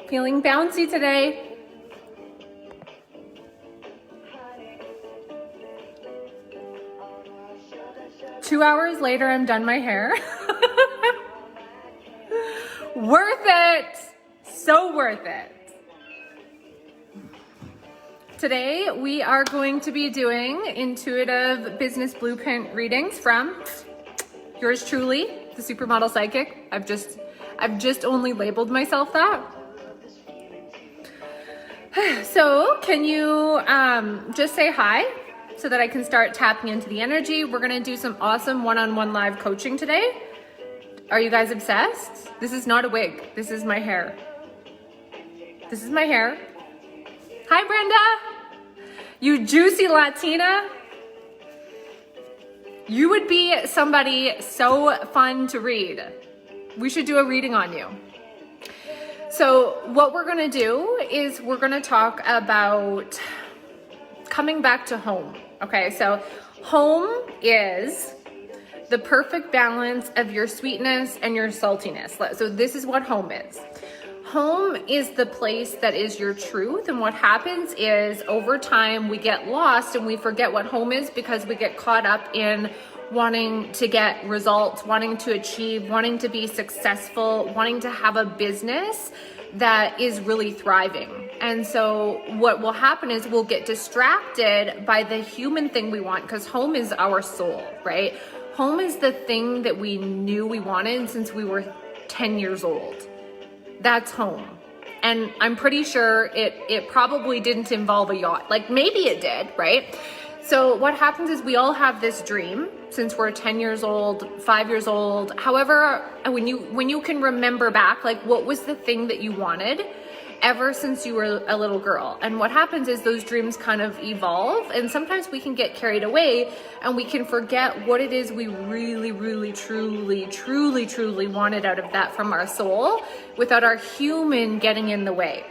Feeling bouncy today. Two hours later, I'm done my hair. Worth it. So worth it. Today, we are going to be doing intuitive business blueprint readings from yours truly, the supermodel psychic. I've just only labeled myself that. So can you just say hi so that I can start tapping into the energy? We're gonna do some awesome one-on-one live coaching today. Are you guys obsessed? This is not a wig. This is my hair. This is my hair. Hi, Brenda. You juicy Latina. You would be somebody so fun to read. We should do a reading on you. So what we're gonna do is we're gonna talk about coming back to home. Okay, so home is the perfect balance of your sweetness and your saltiness. So this is what home is. Home is the place that is your truth, and what happens is over time we get lost and we forget what home is because we get caught up in wanting to get results, wanting to achieve, wanting to be successful, wanting to have a business that is really thriving. And so what will happen is we'll get distracted by the human thing we want, because home is our soul, right? Home is the thing that we knew we wanted since we were 10 years old. That's home. And I'm pretty sure it probably didn't involve a yacht. Like maybe it did, right? So what happens is we all have this dream since we're 10 years old, 5 years old. However, when you can remember back, like what was the thing that you wanted ever since you were a little girl? And what happens is those dreams kind of evolve, and sometimes we can get carried away and we can forget what it is we really, really, truly wanted out of that from our soul without our human getting in the way.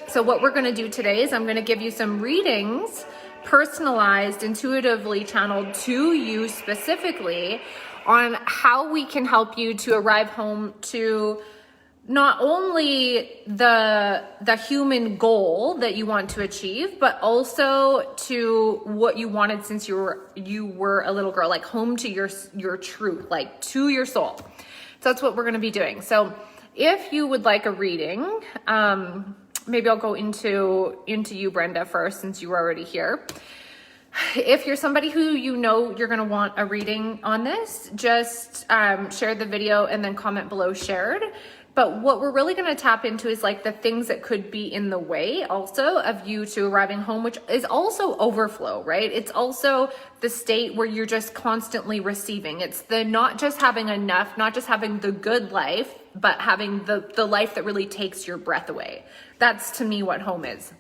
So what we're gonna do today is I'm gonna give you some readings, personalized, intuitively channeled to you specifically, on how we can help you to arrive home to not only the human goal that you want to achieve, but also to what you wanted since you were a little girl, like home to your truth, like to your soul. So that's what we're going to be doing. So if you would like a reading, maybe I'll go into you, Brenda, first, since you were already here. If you're somebody who you know you're going to want a reading on this, just share the video and then comment below shared. But what we're really going to tap into is like the things that could be in the way also of you to arriving home, which is also overflow, right? It's also the state where you're just constantly receiving. It's the not just having enough, not just having the good life, but having the life that really takes your breath away. That's to me what home is.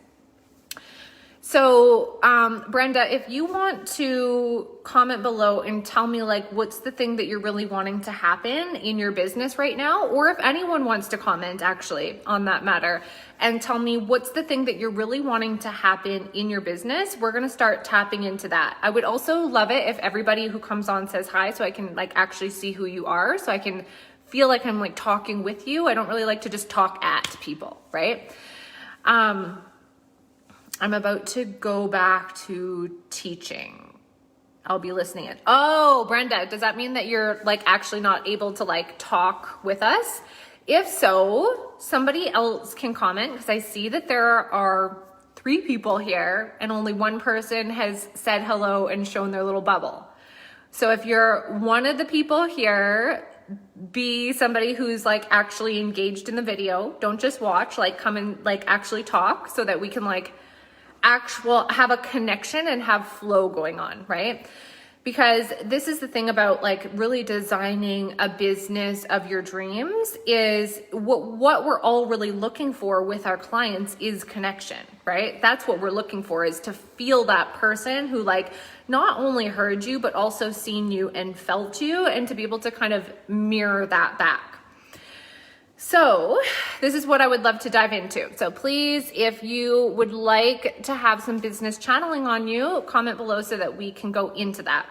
So, Brenda, if you want to comment below and tell me like what's the thing that you're really wanting to happen in your business right now, or if anyone wants to comment actually on that matter and tell me what's the thing that you're really wanting to happen in your business, we're going to start tapping into that. I would also love it if everybody who comes on says hi, so I can like actually see who you are, so I can feel like I'm like talking with you. I don't really like to just talk at people, right? I'm about to go back to teaching. I'll be listening in. Oh, Brenda, does that mean that you're like actually not able to like talk with us? If so, somebody else can comment, because I see that there are 3 people here and only one person has said hello and shown their little bubble. So if you're one of the people here, be somebody who's like actually engaged in the video. Don't just watch, like come and like actually talk so that we can like have a connection and have flow going on, right? Because this is the thing about like really designing a business of your dreams is what we're all really looking for with our clients is connection, right? That's what we're looking for, is to feel that person who like not only heard you, but also seen you and felt you, and to be able to kind of mirror that back. So this is what I would love to dive into. So please, if you would like to have some business channeling on you, comment below so that we can go into that.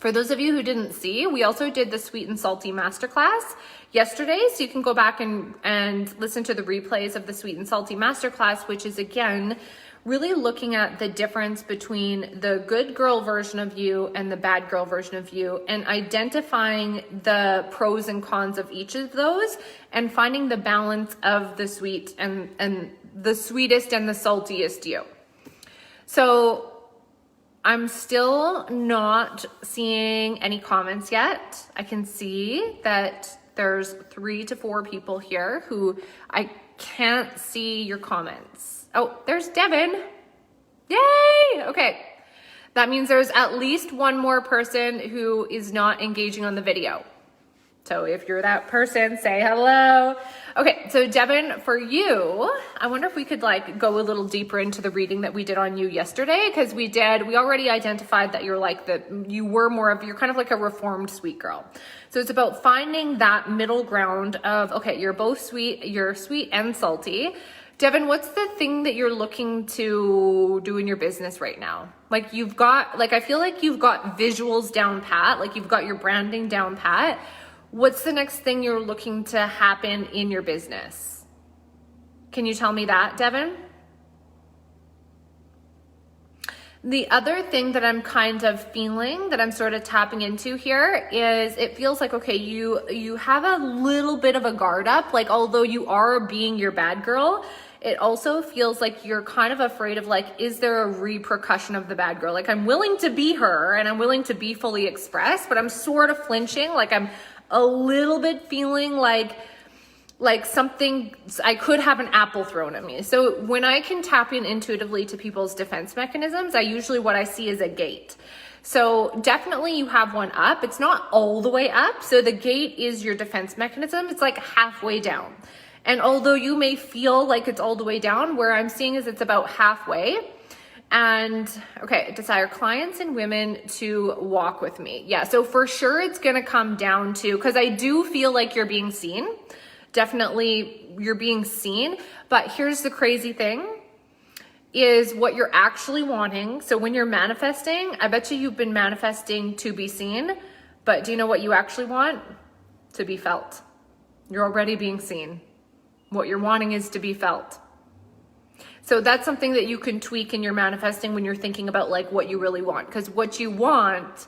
For those of you who didn't see, we also did the sweet and salty masterclass yesterday. So you can go back and listen to the replays of the sweet and salty masterclass, which is again, really looking at the difference between the good girl version of you and the bad girl version of you, and identifying the pros and cons of each of those, and finding the balance of the sweet and the sweetest and the saltiest you. So I'm still not seeing any comments yet. I can see that there's 3 to 4 people here who I can't see your comments. Oh, there's Devin. Yay! Okay. That means there's at least one more person who is not engaging on the video. So if you're that person, say hello. Okay, so Devin, for you, I wonder if we could like go a little deeper into the reading that we did on you yesterday, because we already identified that you're you're kind of like a reformed sweet girl. So it's about finding that middle ground of, okay, you're both sweet, you're sweet and salty. Devin, what's the thing that you're looking to do in your business right now? Like I feel like you've got visuals down pat, like you've got your branding down pat. What's the next thing you're looking to happen in your business? Can you tell me that, Devin? The other thing that I'm kind of feeling, that I'm sort of tapping into here, is it feels like, okay, you have a little bit of a guard up. Like, although you are being your bad girl, it also feels like you're kind of afraid of like, is there a repercussion of the bad girl? Like, I'm willing to be her and I'm willing to be fully expressed, but I'm sort of flinching. Like, I'm a little bit feeling like something, I could have an apple thrown at me. So when I can tap in intuitively to people's defense mechanisms, what I see is a gate. So definitely you have one up. It's not all the way up. So the gate is your defense mechanism. It's like halfway down. And although you may feel like it's all the way down, where I'm seeing is it's about halfway. And okay, desire clients and women to walk with me. Yeah, so for sure it's gonna come down to, because I do feel like you're being seen. Definitely you're being seen. But here's the crazy thing, is what you're actually wanting. So when you're manifesting, I bet you've been manifesting to be seen, but do you know what you actually want? To be felt. You're already being seen. What you're wanting is to be felt. So that's something that you can tweak in your manifesting when you're thinking about like what you really want, because what you want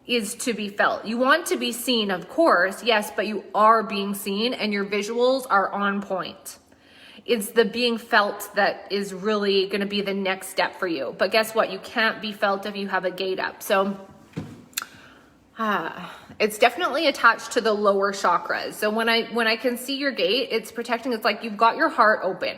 is to be felt. You want to be seen, of course, yes, but you are being seen and your visuals are on point. It's the being felt that is really going to be the next step for you. But guess what? You can't be felt if you have a gate up. So it's definitely attached to the lower chakras. So when I can see your gate, it's protecting. It's like you've got your heart open.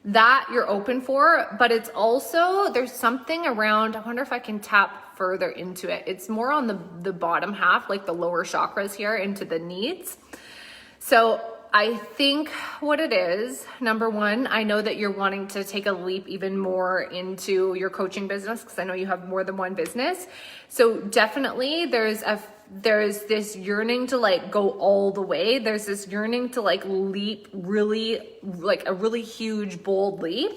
That you're open for, but it's also, there's something around, I wonder if I can tap further into it. It's more on the bottom half, like the lower chakras here, into the needs. So I think what it is, number one, I know that you're wanting to take a leap even more into your coaching business, because I know you have more than one business. So definitely there's this yearning to like go all the way. There's this yearning to like leap really, like a really huge, bold leap.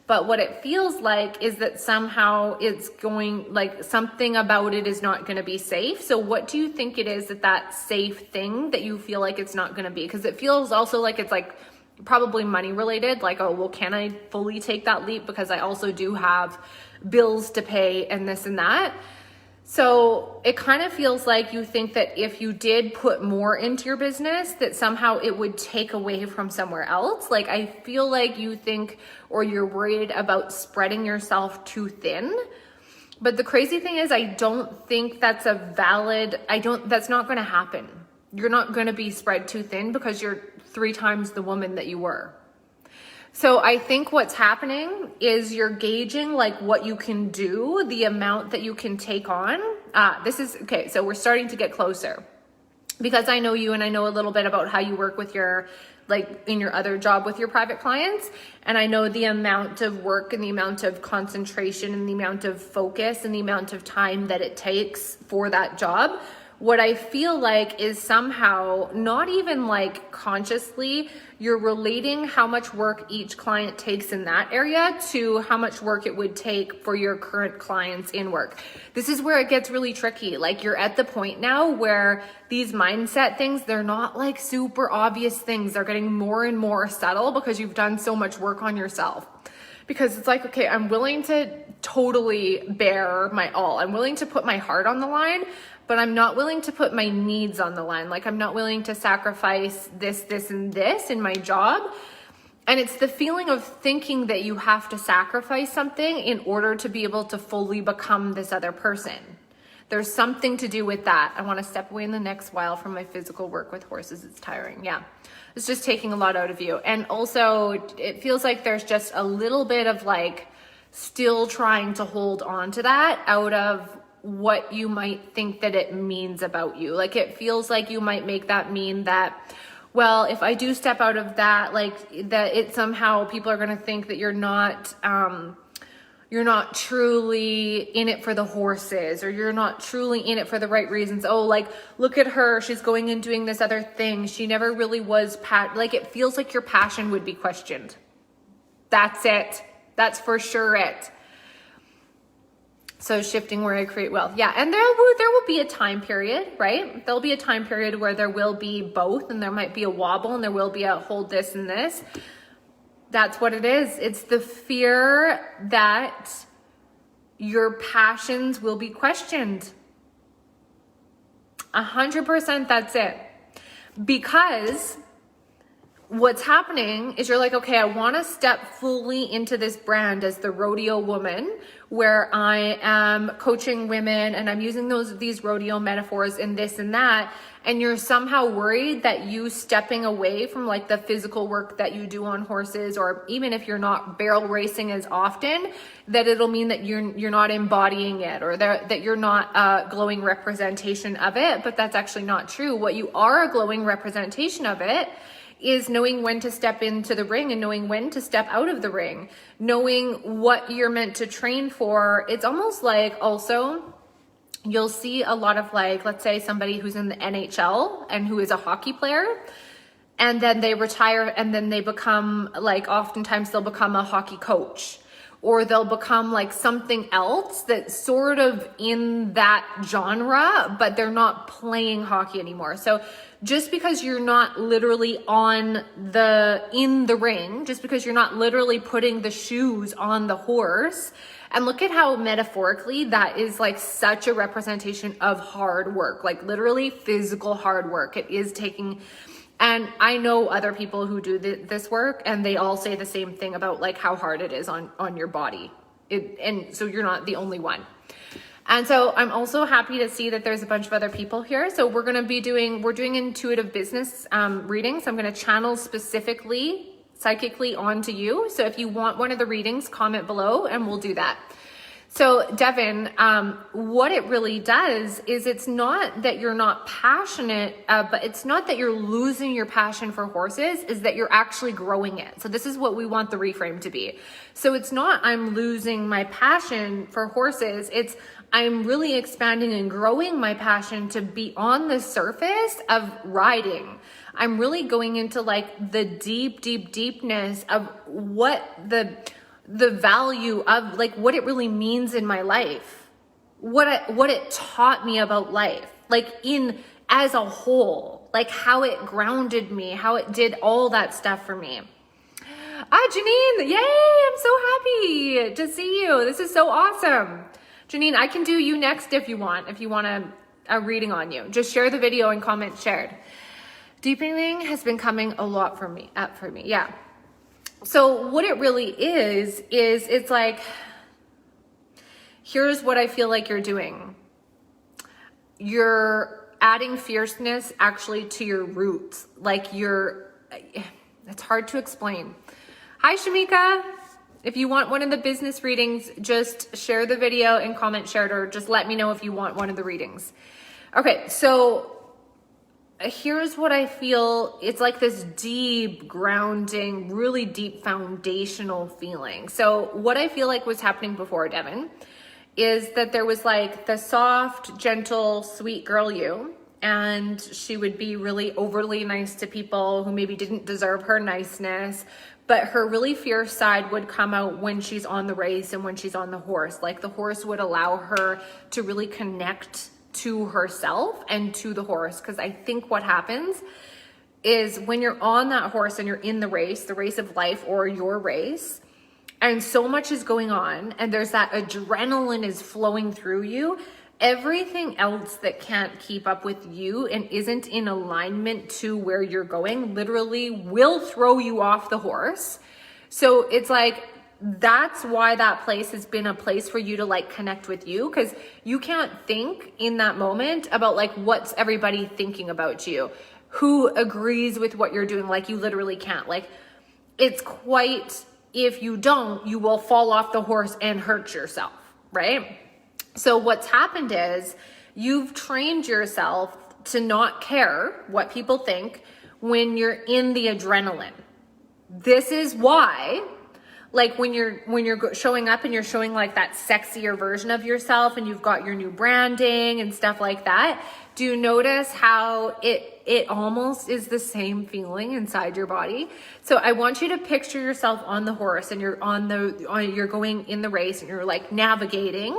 But what it feels like is that somehow it's going, like something about it is not going to be safe. So what do you think it is that safe thing that you feel like it's not going to be? Because it feels also like it's like probably money related. Like, oh, well, can I fully take that leap? Because I also do have bills to pay and this and that. So it kind of feels like you think that if you did put more into your business, that somehow it would take away from somewhere else. Like, I feel like you think, or you're worried about spreading yourself too thin. But the crazy thing is, I don't think that's that's not going to happen. You're not going to be spread too thin because you're 3 times the woman that you were. So I think what's happening is you're gauging like what you can do, the amount that you can take on. Okay, so we're starting to get closer, because I know you and I know a little bit about how you work with your, like in your other job with your private clients. And I know the amount of work and the amount of concentration and the amount of focus and the amount of time that it takes for that job, what I feel like is somehow not even like consciously, you're relating how much work each client takes in that area to how much work it would take for your current clients in work. This is where it gets really tricky. Like you're at the point now where these mindset things, they're not like super obvious things. They're getting more and more subtle because you've done so much work on yourself. Because it's like, okay, I'm willing to totally bear my all. I'm willing to put my heart on the line, but I'm not willing to put my needs on the line. Like I'm not willing to sacrifice this, and this in my job. And it's the feeling of thinking that you have to sacrifice something in order to be able to fully become this other person. There's something to do with that. I want to step away in the next while from my physical work with horses. It's tiring. Yeah. It's just taking a lot out of you. And also it feels like there's just a little bit of like still trying to hold on to that out of what you might think that it means about you. Like it feels like you might make that mean that, well, if I do step out of that, like that it somehow people are going to think that you're not truly in it for the horses, or you're not truly in it for the right reasons. Oh, like, look at her. She's going and doing this other thing. She never really was like, it feels like your passion would be questioned. That's it. That's for sure it. So shifting where I create wealth. Yeah. And there will be a time period, right? There'll be a time period where there will be both, and there might be a wobble, and there will be a hold this and this. That's what it is. It's the fear that your passions will be questioned. 100% that's it. Because what's happening is you're like, okay, I want to step fully into this brand as the rodeo woman, where I am coaching women and I'm using these rodeo metaphors and this and that. And you're somehow worried that you stepping away from like the physical work that you do on horses, or even if you're not barrel racing as often, that it'll mean that you're not embodying it, or that you're not a glowing representation of it. But that's actually not true. What you are a glowing representation of it is knowing when to step into the ring and knowing when to step out of the ring, knowing what you're meant to train for. It's almost like also you'll see a lot of like, let's say somebody who's in the NHL and who is a hockey player, and then they retire and then they become like, oftentimes they'll become a hockey coach, or they'll become like something else that's sort of in that genre, but they're not playing hockey anymore. So just because you're not literally in the ring, just because you're not literally putting the shoes on the horse, and look at how metaphorically that is like such a representation of hard work, like literally physical hard work. It is taking, and I know other people who do this work, and they all say the same thing about like how hard it is on your body. And so you're not the only one. And so I'm also happy to see that there's a bunch of other people here. So we're doing intuitive business readings. I'm going to channel specifically psychically onto you. So if you want one of the readings, comment below and we'll do that. So Devin, what it really does is it's not that you're not passionate, but it's not that you're losing your passion for horses, is that you're actually growing it. So this is what we want the reframe to be. So it's not I'm losing my passion for horses. It's I'm really expanding and growing my passion to be on the surface of riding. I'm really going into like the deepness of what the value of like what it really means in my life, what it taught me about life, like in as a whole, like how it grounded me, how it did all that stuff for me. Janine, yay, I'm so happy to see you. This is so awesome. Janine, I can do you next if you want a reading on you. Just share the video and comment shared. Deepening has been coming a lot for me. Yeah. So what it really is it's like, here's what I feel like you're doing. You're adding fierceness actually to your roots. Like it's hard to explain. Hi, Shamika. If you want one of the business readings, just share the video and comment shared, or just let me know if you want one of the readings. Okay, so here's what I feel. It's like this deep grounding, really deep foundational feeling. So what I feel like was happening before, Devin, is that there was like the soft, gentle, sweet girl you, and she would be really overly nice to people who maybe didn't deserve her niceness, but her really fierce side would come out when she's on the race and when she's on the horse. Like the horse would allow her to really connect to herself and to the horse. Because I think what happens is when you're on that horse and you're in the race of life or your race, and so much is going on and there's that adrenaline is flowing through you, everything else that can't keep up with you and isn't in alignment to where you're going literally will throw you off the horse. So it's like, that's why that place has been a place for you to like connect with you, because you can't think in that moment about like what's everybody thinking about you, who agrees with what you're doing. Like you literally can't. Like it's quite, if you don't, you will fall off the horse and hurt yourself, right? So what's happened is you've trained yourself to not care what people think when you're in the adrenaline. This is why, like when you're showing up and you're showing like that sexier version of yourself and you've got your new branding and stuff like that, do you notice how it almost is the same feeling inside your body? So I want you to picture yourself on the horse and you're you're going in the race and you're like navigating.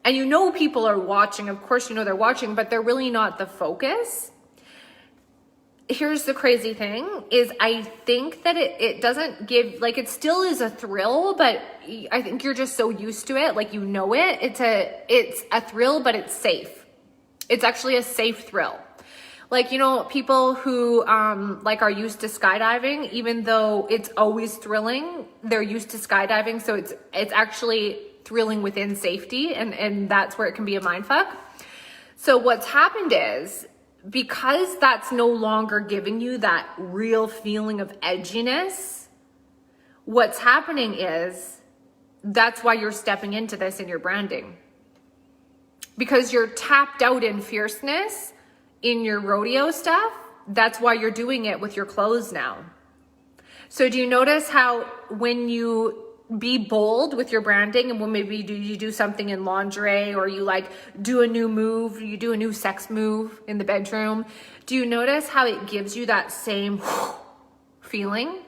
And you know people are watching, of course you know they're watching, but they're really not the focus. Here's the crazy thing, is I think that it doesn't give, like it still is a thrill, but I think you're just so used to it, like you know it. It's a thrill, but it's safe. It's actually a safe thrill. Like, you know, people who like are used to skydiving, even though it's always thrilling, they're used to skydiving, so it's actually thrilling within safety, and that's where it can be a mindfuck. So what's happened is, because that's no longer giving you that real feeling of edginess, what's happening is that's why you're stepping into this in your branding. Because you're tapped out in fierceness in your rodeo stuff, that's why you're doing it with your clothes now. So do you notice how when you be bold with your branding, and when maybe you do something in lingerie, or you like do a new move, you do a new sex move in the bedroom, do you notice how it gives you that same feeling?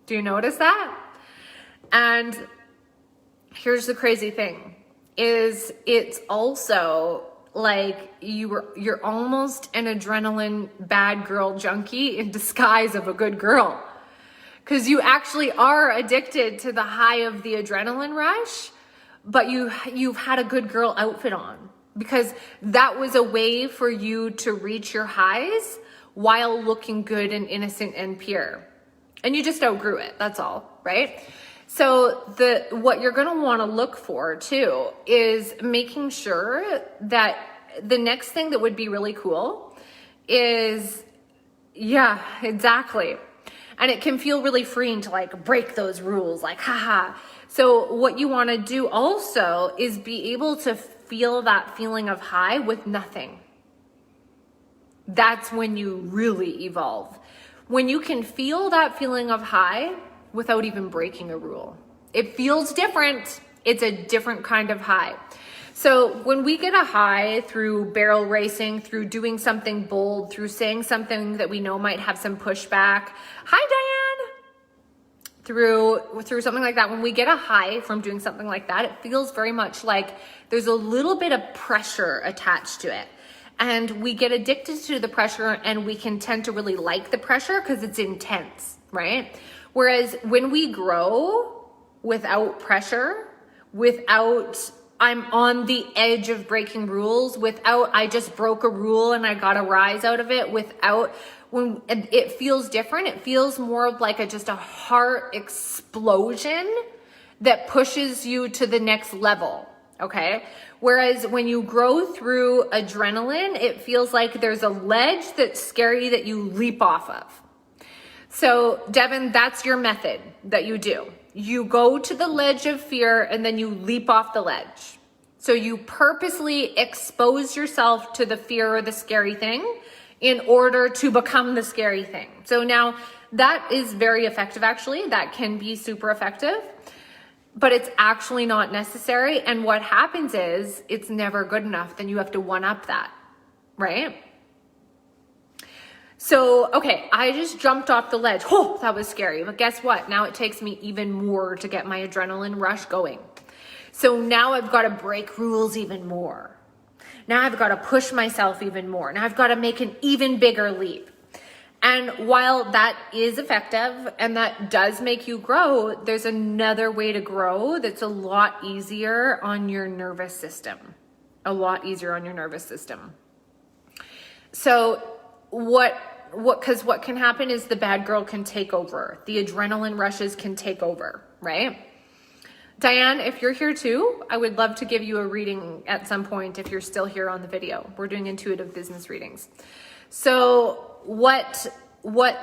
Do you notice that? And here's the crazy thing, is it's also like you're almost an adrenaline bad girl junkie in disguise of a good girl. Because you actually are addicted to the high of the adrenaline rush, but you've had a good girl outfit on, because that was a way for you to reach your highs while looking good and innocent and pure. And you just outgrew it, that's all, right? So what you're gonna wanna look for too is making sure that the next thing that would be really cool is, yeah, exactly. And it can feel really freeing to like break those rules, like, haha. So what you want to do also is be able to feel that feeling of high with nothing. That's when you really evolve. When you can feel that feeling of high without even breaking a rule. It feels different. It's a different kind of high. So when we get a high through barrel racing, through doing something bold, through saying something that we know might have some pushback, hi Diane, through something like that, when we get a high from doing something like that, it feels very much like there's a little bit of pressure attached to it. And we get addicted to the pressure, and we can tend to really like the pressure because it's intense, right? Whereas when we grow without pressure, without I'm on the edge of breaking rules, without I just broke a rule and I got a rise out of it, without, when it feels different, it feels more like just a heart explosion that pushes you to the next level, okay? Whereas when you grow through adrenaline, it feels like there's a ledge that's scary that you leap off of. So Devin, that's your method that you do. You go to the ledge of fear and then you leap off the ledge. So you purposely expose yourself to the fear or the scary thing in order to become the scary thing. So now that is very effective, actually. That can be super effective. but it's actually not necessary. And what happens is it's never good enough. Then you have to one up that, right? So, okay, I just jumped off the ledge. Oh, that was scary. But guess what? Now it takes me even more to get my adrenaline rush going. So now I've got to break rules even more. Now I've got to push myself even more. Now I've got to make an even bigger leap. And while that is effective and that does make you grow, there's another way to grow that's a lot easier on your nervous system. A lot easier on your nervous system. So because what can happen is the bad girl can take over. The adrenaline rushes can take over, right? Diane, if you're here too, I would love to give you a reading at some point if you're still here on the video. We're doing intuitive business readings. So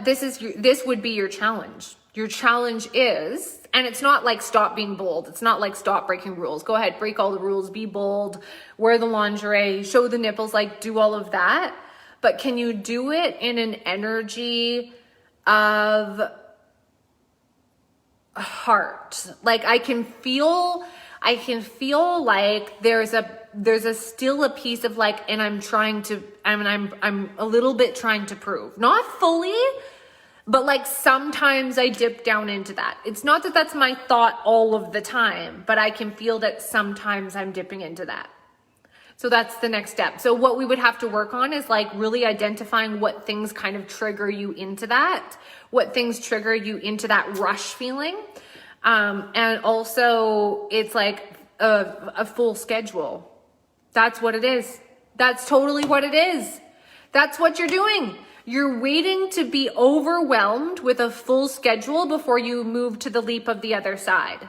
this would be your challenge. Your challenge is, and it's not like stop being bold. It's not like stop breaking rules. Go ahead, break all the rules, be bold, wear the lingerie, show the nipples, like do all of that. But can you do it in an energy of heart? Like I can feel like there's still a piece of like, and I'm a little bit trying to prove, not fully, but like sometimes I dip down into that. It's not that that's my thought all of the time, but I can feel that sometimes I'm dipping into that. So that's the next step. So what we would have to work on is like really identifying what things kind of trigger you into that, what things trigger you into that rush feeling. And also it's like a full schedule. That's what it is. That's totally what it is. That's what you're doing. You're waiting to be overwhelmed with a full schedule before you move to the leap of the other side.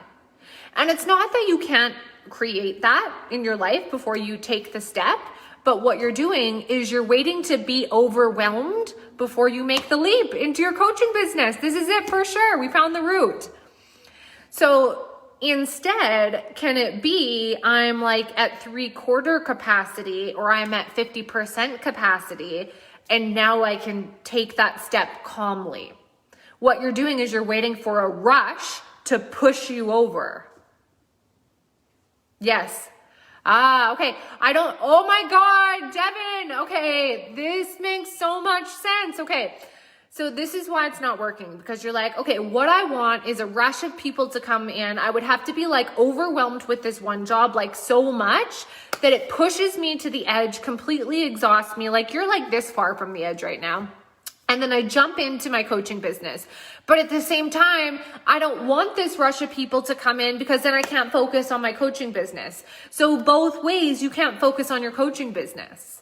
And it's not that you can't create that in your life before you take the step, but what you're doing is you're waiting to be overwhelmed before you make the leap into your coaching business. This is it for sure. We found the root. So instead, can it be I'm like at 3/4 capacity or I'm at 50% capacity and now I can take that step calmly? What you're doing is you're waiting for a rush to push you over. Yes. Okay. Oh my God, Devin. Okay. This makes so much sense. Okay. So this is why it's not working, because you're like, okay, what I want is a rush of people to come in. I would have to be like overwhelmed with this one job, like so much that it pushes me to the edge, completely exhausts me. Like you're like this far from the edge right now. And then I jump into my coaching business. But at the same time, I don't want this rush of people to come in because then I can't focus on my coaching business. So both ways, you can't focus on your coaching business.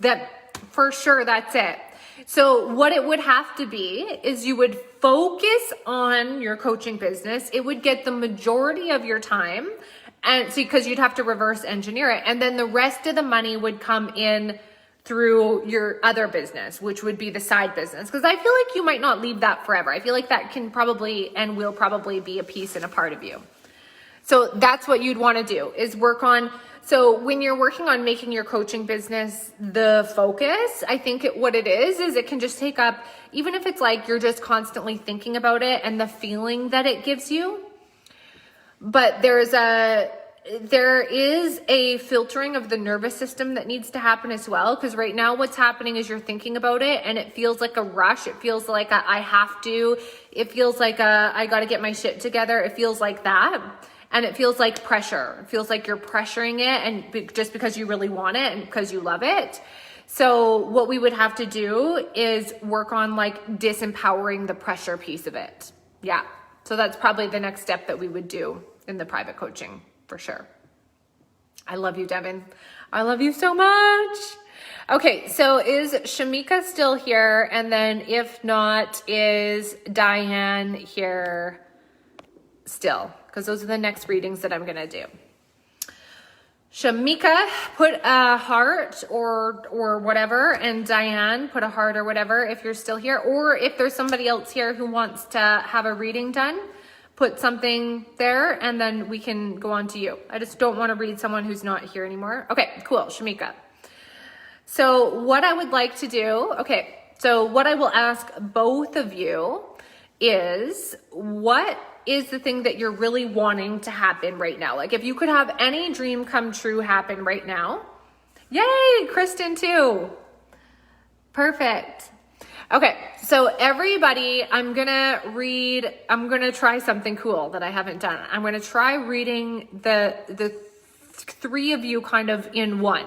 That for sure, that's it. So what it would have to be is you would focus on your coaching business. It would get the majority of your time. And so because you'd have to reverse engineer it. And then the rest of the money would come in through your other business, which would be the side business. Because I feel like you might not leave that forever. I feel like that can probably and will probably be a piece and a part of you. So that's what you'd want to do is work on. So when you're working on making your coaching business the focus, I think what it is it can just take up, even if it's like you're just constantly thinking about it and the feeling that it gives you. But there is a filtering of the nervous system that needs to happen as well. Because right now what's happening is you're thinking about it and it feels like a rush. It feels like I have to. It feels like I got to get my shit together. It feels like that. And it feels like pressure. It feels like you're pressuring it and just because you really want it and because you love it. So what we would have to do is work on like disempowering the pressure piece of it. Yeah. So that's probably the next step that we would do in the private coaching. For sure. I love you, Devin. I love you so much. Okay, so is Shamika still here? And then if not, is Diane here still? Because those are the next readings that I'm going to do. Shamika, put a heart or whatever, and Diane, put a heart or whatever if you're still here. Or if there's somebody else here who wants to have a reading done, put something there and then we can go on to you. I just don't want to read someone who's not here anymore. Okay, cool, Shamika. So what I would like to do, so what I will ask both of you is what is the thing that you're really wanting to happen right now? Like if you could have any dream come true happen right now. Yay, Kristen too. Perfect. Okay, so everybody, I'm gonna try something cool that I haven't done. I'm gonna try reading the three of you kind of in one.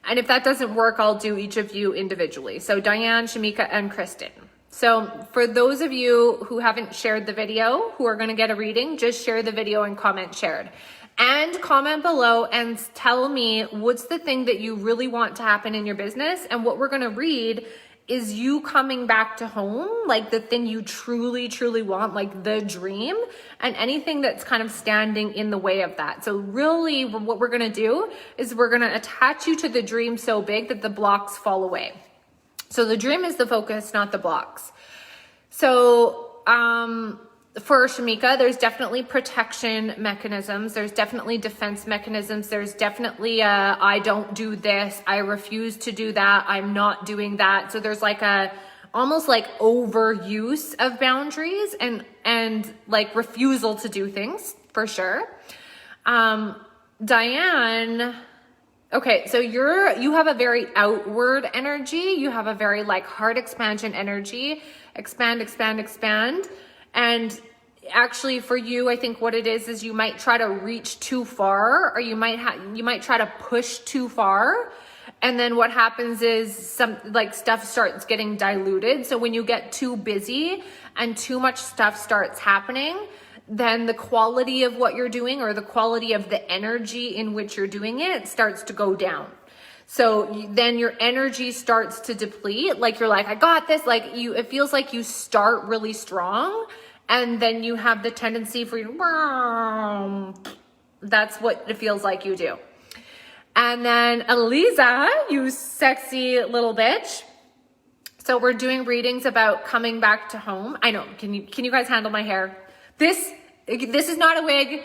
And if that doesn't work, I'll do each of you individually. So Diane, Shamika, and Kristen. So for those of you who haven't shared the video, who are gonna get a reading, just share the video and comment shared. And comment below and tell me what's the thing that you really want to happen in your business. And what we're gonna read is you coming back to home, like the thing you truly, truly want, like the dream, and anything that's kind of standing in the way of that. So really what we're gonna do is we're gonna attach you to the dream so big that the blocks fall away. So the dream is the focus, not the blocks. So for Shamika, there's definitely protection mechanisms. There's definitely defense mechanisms. There's definitely I don't do this. I refuse to do that. I'm not doing that. So there's like almost like overuse of boundaries and like refusal to do things for sure. Diane, okay, so you have a very outward energy. You have a very like heart expansion energy. Expand, expand, expand. And actually for you, I think what it is you might try to reach too far, or you might try to push too far. And then what happens is some like stuff starts getting diluted. So when you get too busy and too much stuff starts happening, then the quality of what you're doing or the quality of the energy in which you're doing it starts to go down. So then your energy starts to deplete. Like you're like, I got this. Like it feels like you start really strong and then you have the tendency for you. That's what it feels like you do. And then Eliza, you sexy little bitch. So we're doing readings about coming back to home. I know. Can you guys handle my hair? This is not a wig.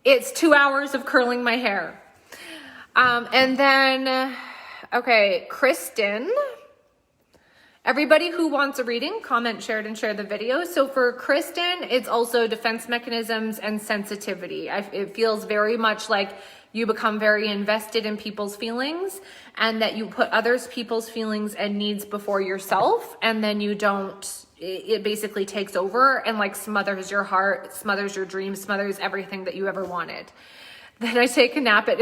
It's 2 hours of curling my hair. And then, okay, Kristen, everybody who wants a reading, comment, shared, and share the video. So for Kristen, it's also defense mechanisms and sensitivity. It feels very much like you become very invested in people's feelings and that you put others people's feelings and needs before yourself. And then you don't, it basically takes over and like smothers your heart, smothers your dreams, smothers everything that you ever wanted. Then I take a nap at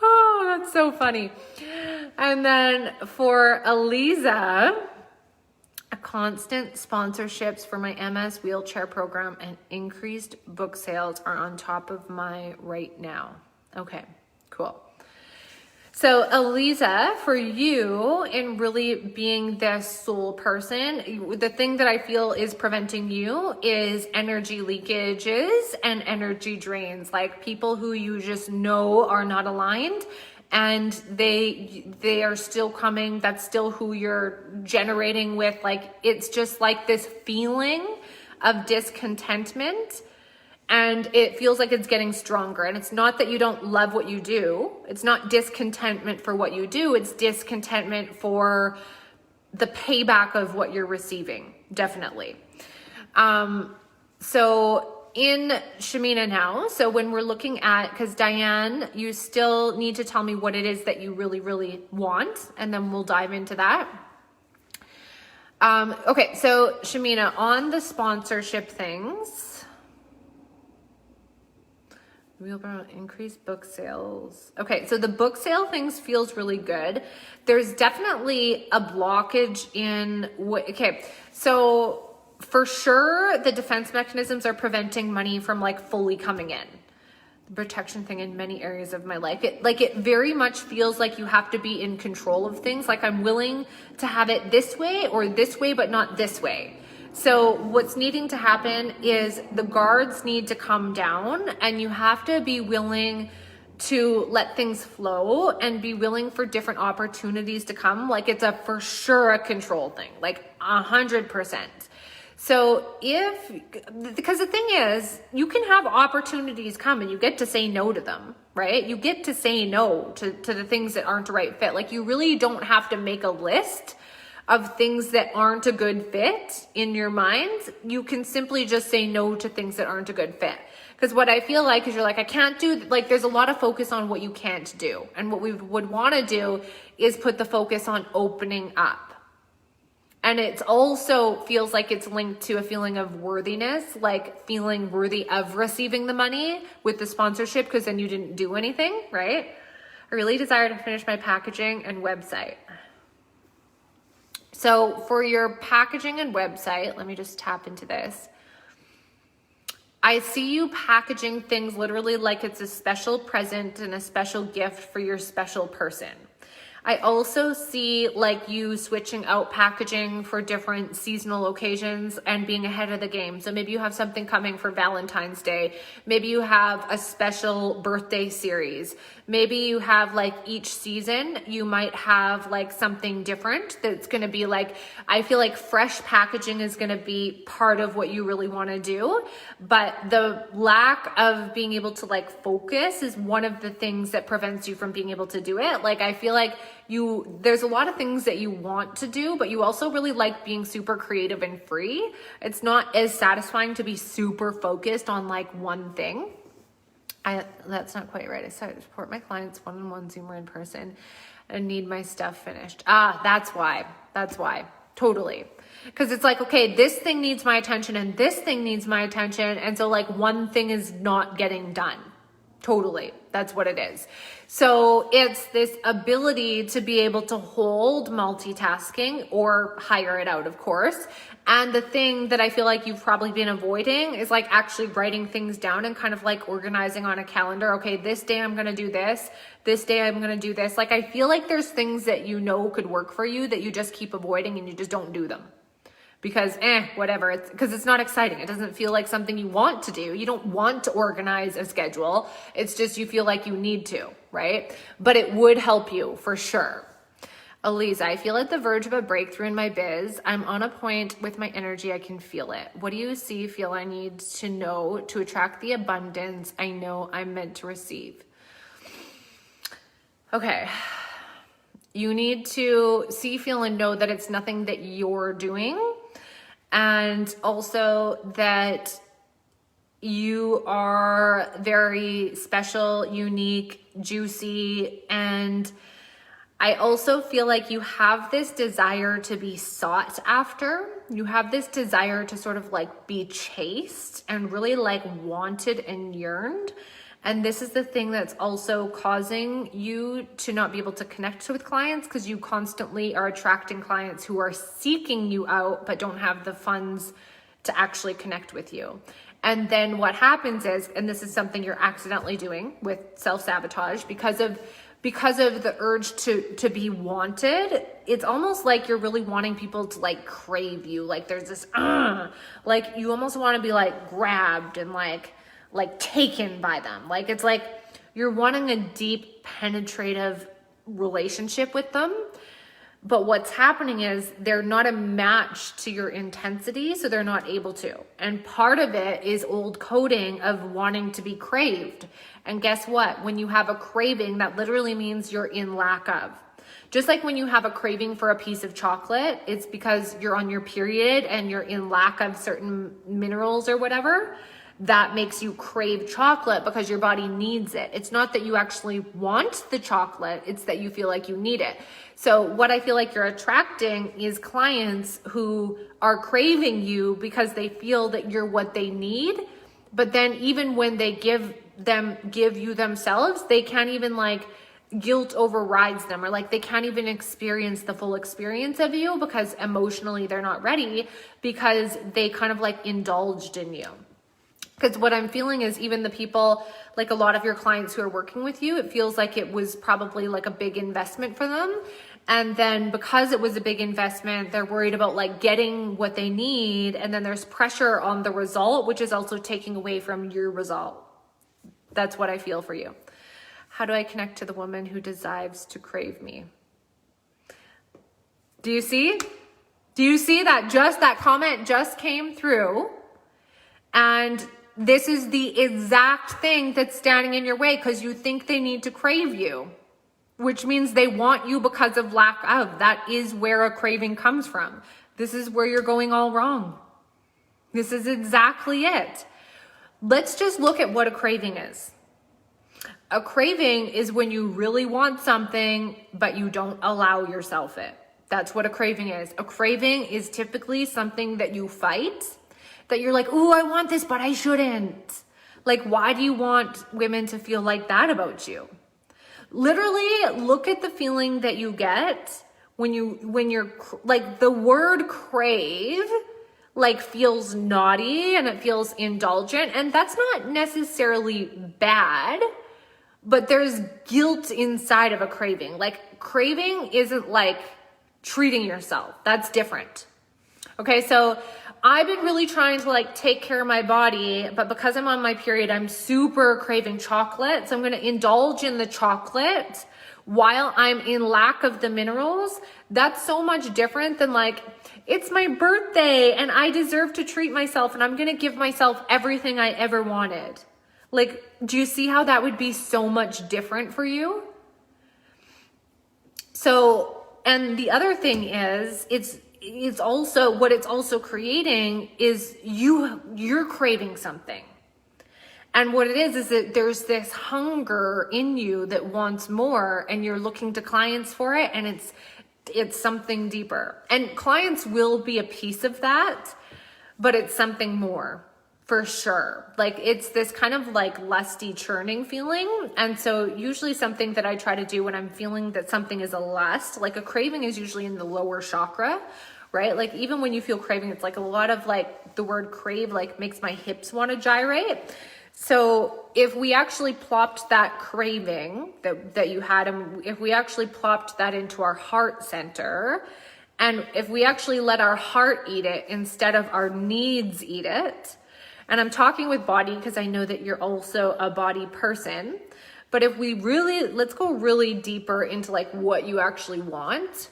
oh, that's so funny. And then for Eliza, constant sponsorships for my MS wheelchair program and increased book sales are on top of my right now. Okay, cool. So Eliza, for you in really being this soul person, the thing that I feel is preventing you is energy leakages and energy drains, like people who you just know are not aligned and they are still coming. That's still who you're generating with. Like, it's just like this feeling of discontentment. And it feels like it's getting stronger. And it's not that you don't love what you do. It's not discontentment for what you do. It's discontentment for the payback of what you're receiving. Definitely. So in Shamina now, so when we're looking at, because Diane, you still need to tell me what it is that you really, really want. And then we'll dive into that. Okay, so Shamina, on the sponsorship things, increase book sales. Okay, so the book sale things feels really good. There's definitely a blockage in what, okay, so for sure the defense mechanisms are preventing money from like fully coming in. The protection thing in many areas of my life. It very much feels like you have to be in control of things. Like I'm willing to have it this way or this way, but not this way. So what's needing to happen is the guards need to come down and you have to be willing to let things flow and be willing for different opportunities to come. Like it's for sure a control thing, like 100%. So because the thing is, you can have opportunities come and you get to say no to them, right? You get to say no to the things that aren't the right fit. Like you really don't have to make a list of things that aren't a good fit in your mind, you can simply just say no to things that aren't a good fit. Because what I feel like is you're like, I can't do, like there's a lot of focus on what you can't do. And what we would want to do is put the focus on opening up. And it also feels like it's linked to a feeling of worthiness, like feeling worthy of receiving the money with the sponsorship, because then you didn't do anything, right? I really desire to finish my packaging and website. So for your packaging and website, let me just tap into this. I see you packaging things literally like it's a special present and a special gift for your special person. I also see like you switching out packaging for different seasonal occasions and being ahead of the game. So maybe you have something coming for Valentine's Day. Maybe you have a special birthday series. Maybe you have like each season, you might have like something different that's going to be like, I feel like fresh packaging is going to be part of what you really want to do. But the lack of being able to like focus is one of the things that prevents you from being able to do it. Like, I feel like there's a lot of things that you want to do, but you also really like being super creative and free. It's not as satisfying to be super focused on like one thing. That's not quite right. I started to support my clients one-on-one, Zoom, or in person, and need my stuff finished. That's why. Totally. Because it's like, okay, this thing needs my attention and this thing needs my attention. And so like one thing is not getting done. Totally. That's what it is. So it's this ability to be able to hold multitasking or hire it out, of course. And the thing that I feel like you've probably been avoiding is like actually writing things down and kind of like organizing on a calendar. Okay, this day I'm going to do this. This day I'm going to do this. Like, I feel like there's things that you know could work for you that you just keep avoiding and you just don't do them. Because whatever, because it's not exciting. It doesn't feel like something you want to do. You don't want to organize a schedule. It's just you feel like you need to, right? But it would help you for sure. Eliza, I feel at the verge of a breakthrough in my biz. I'm on a point with my energy. I can feel it. What do you feel I need to know to attract the abundance I know I'm meant to receive? Okay. You need to see, feel, and know that it's nothing that you're doing. And also that you are very special, unique, juicy. And I also feel like you have this desire to be sought after. You have this desire to sort of like be chased and really like wanted and yearned. And this is the thing that's also causing you to not be able to connect with clients, because you constantly are attracting clients who are seeking you out but don't have the funds to actually connect with you. And then what happens is, and this is something you're accidentally doing with self-sabotage, because of the urge to be wanted, it's almost like you're really wanting people to like crave you. Like there's this, like you almost want to be like grabbed and like taken by them. Like it's like you're wanting a deep, penetrative relationship with them. But what's happening is they're not a match to your intensity, so they're not able to. And part of it is old coding of wanting to be craved. And guess what? When you have a craving, that literally means you're in lack of. Just like when you have a craving for a piece of chocolate, it's because you're on your period and you're in lack of certain minerals or whatever. That makes you crave chocolate because your body needs it. It's not that you actually want the chocolate, it's that you feel like you need it. So what I feel like you're attracting is clients who are craving you because they feel that you're what they need. But then even when they give you themselves, they can't even like guilt overrides them, or like they can't even experience the full experience of you because emotionally they're not ready, because they kind of like indulged in you. Because what I'm feeling is even the people, like a lot of your clients who are working with you, it feels like it was probably like a big investment for them. And then because it was a big investment, they're worried about like getting what they need. And then there's pressure on the result, which is also taking away from your result. That's what I feel for you. How do I connect to the woman who desires to crave me? Do you see? Do you see that that comment just came through? And this is the exact thing that's standing in your way because you think they need to crave you. which means they want you because of lack of. That is where a craving comes from. This is where you're going all wrong. This is exactly it. Let's just look at what a craving is. A craving is when you really want something, but you don't allow yourself it. That's what a craving is. A craving is typically something that you fight, that you're like, ooh, I want this, but I shouldn't. Like, why do you want women to feel like that about you? Literally, look at the feeling that you get when you're like, the word crave like feels naughty and it feels indulgent, and that's not necessarily bad, but there's guilt inside of a craving. Like, craving isn't like treating yourself. That's different. Okay, so I've been really trying to like take care of my body, but because I'm on my period, I'm super craving chocolate. So I'm going to indulge in the chocolate while I'm in lack of the minerals. That's so much different than like, it's my birthday and I deserve to treat myself and I'm going to give myself everything I ever wanted. Like, do you see how that would be so much different for you? So, and the other thing is, it's also, what it's also creating is you're craving something. And what it is that there's this hunger in you that wants more, and you're looking to clients for it, and it's something deeper. And clients will be a piece of that, but it's something more for sure. Like, it's this kind of like lusty churning feeling. And so usually something that I try to do when I'm feeling that something is a lust, like a craving is usually in the lower chakra, right? Like, even when you feel craving, it's like a lot of like the word crave like makes my hips want to gyrate. So if we actually plopped that craving that you had, and if we actually plopped that into our heart center, and if we actually let our heart eat it instead of our needs eat it, and I'm talking with body because I know that you're also a body person, but if we really, let's go really deeper into like what you actually want,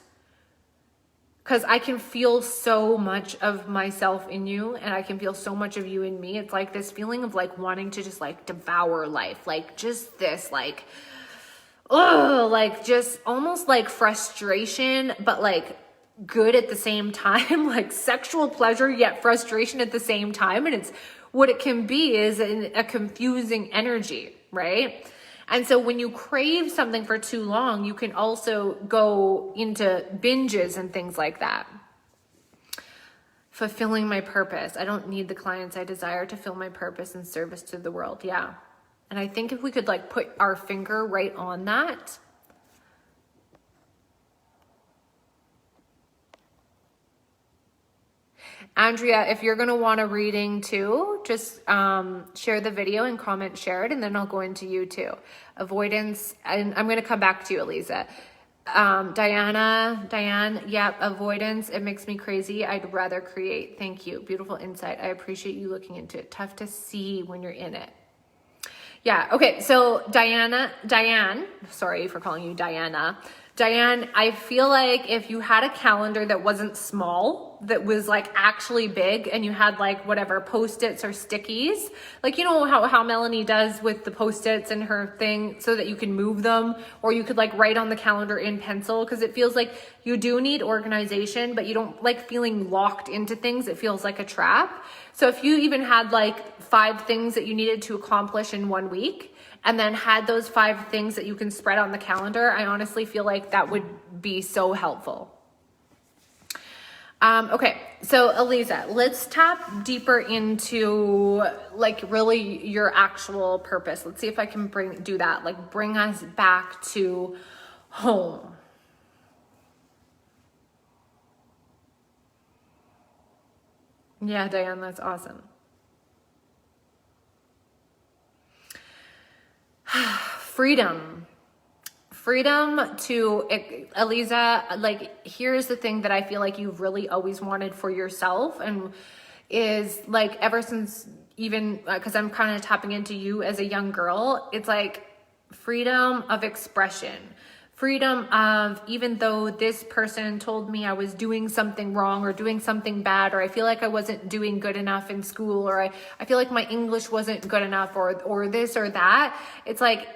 because I can feel so much of myself in you, and I can feel so much of you in me. It's like this feeling of like wanting to just like devour life, like just this like, oh, like just almost like frustration, but like good at the same time, like sexual pleasure yet frustration at the same time. And it's what it can be is a confusing energy, right? And so when you crave something for too long, you can also go into binges and things like that. Fulfilling my purpose. I don't need the clients I desire to fill my purpose and service to the world. Yeah. And I think if we could like put our finger right on that, Andrea, if you're going to want a reading too, just share the video and comment share it, and then I'll go into you too. Avoidance, and I'm going to come back to you, Eliza. Diane, yep, avoidance, it makes me crazy. I'd rather create. Thank you. Beautiful insight. I appreciate you looking into it. Tough to see when you're in it. Yeah, okay, so Diane, sorry for calling you Diana. Diane, I feel like if you had a calendar that wasn't small, that was like actually big, and you had like whatever Post-its or stickies, like, you know how Melanie does with the Post-its and her thing, so that you can move them, or you could like write on the calendar in pencil, because it feels like you do need organization, but you don't like feeling locked into things. It feels like a trap. So if you even had like 5 things that you needed to accomplish in 1 week, and then had those 5 things that you can spread on the calendar, I honestly feel like that would be so helpful. Okay, so Eliza, let's tap deeper into like really your actual purpose. Let's see if I can do that, like bring us back to home. Yeah, Diane, that's awesome. Freedom to, Eliza, like, here's the thing that I feel like you've really always wanted for yourself, and is like ever since even, because I'm kind of tapping into you as a young girl, it's like freedom of expression. Freedom of, even though this person told me I was doing something wrong or doing something bad, or I feel like I wasn't doing good enough in school, or I feel like my English wasn't good enough, or this or that. It's like,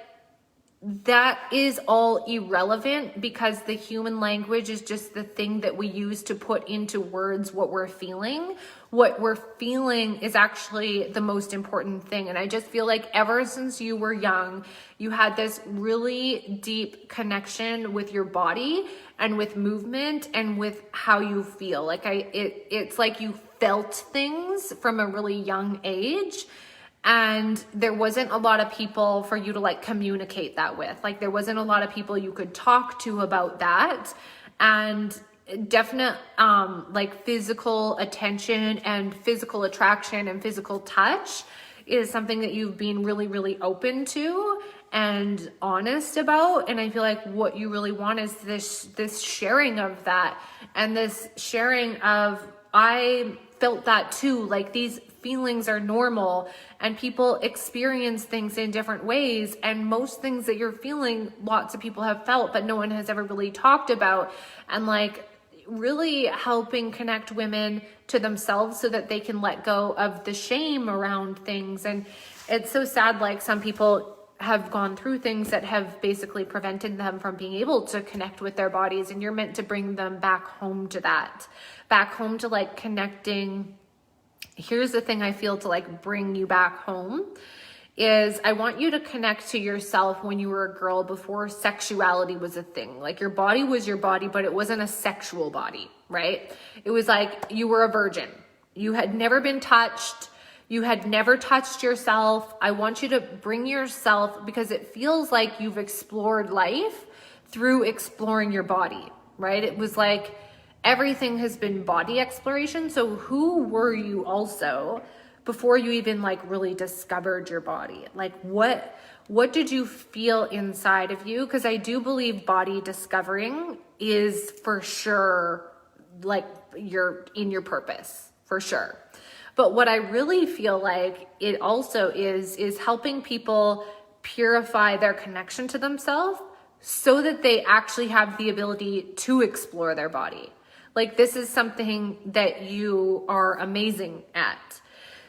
that is all irrelevant, because the human language is just the thing that we use to put into words what we're feeling. What we're feeling is actually the most important thing. And I just feel like ever since you were young, you had this really deep connection with your body and with movement and with how you feel. Like it's like you felt things from a really young age. And there wasn't a lot of people for you to like communicate that with. Like there wasn't a lot of people you could talk to about that. And definite like physical attention and physical attraction and physical touch is something that you've been really, really open to and honest about. And I feel like what you really want is this sharing of that, and this sharing of, I felt that too. Like these feelings are normal, and people experience things in different ways, and most things that you're feeling, lots of people have felt, but no one has ever really talked about. And like really helping connect women to themselves so that they can let go of the shame around things. And it's so sad, like some people have gone through things that have basically prevented them from being able to connect with their bodies, and you're meant to bring them back home to that, back home to like connecting. Here's the thing I feel to like bring you back home is I want you to connect to yourself when you were a girl, before sexuality was a thing. Like your body was your body, but it wasn't a sexual body, right? It was like you were a virgin. You had never been touched. You had never touched yourself. I want you to bring yourself, because it feels like you've explored life through exploring your body, right? It was like everything has been body exploration. So who were you also before you even like really discovered your body? Like what did you feel inside of you? Because I do believe body discovering is for sure like you're in your purpose, for sure. But what I really feel like it also is helping people purify their connection to themselves so that they actually have the ability to explore their body. Like this is something that you are amazing at.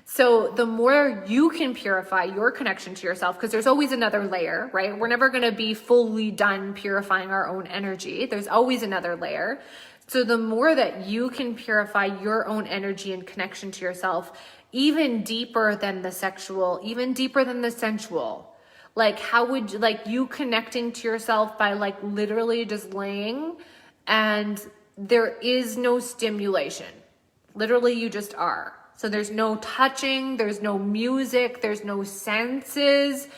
So the more you can purify your connection to yourself, because there's always another layer, right? We're never going to be fully done purifying our own energy. There's always another layer. So the more that you can purify your own energy and connection to yourself, even deeper than the sexual, even deeper than the sensual, like how would you, like you connecting to yourself by like literally just laying, and there is no stimulation. Literally you just are. So there's no touching, there's no music, there's no senses.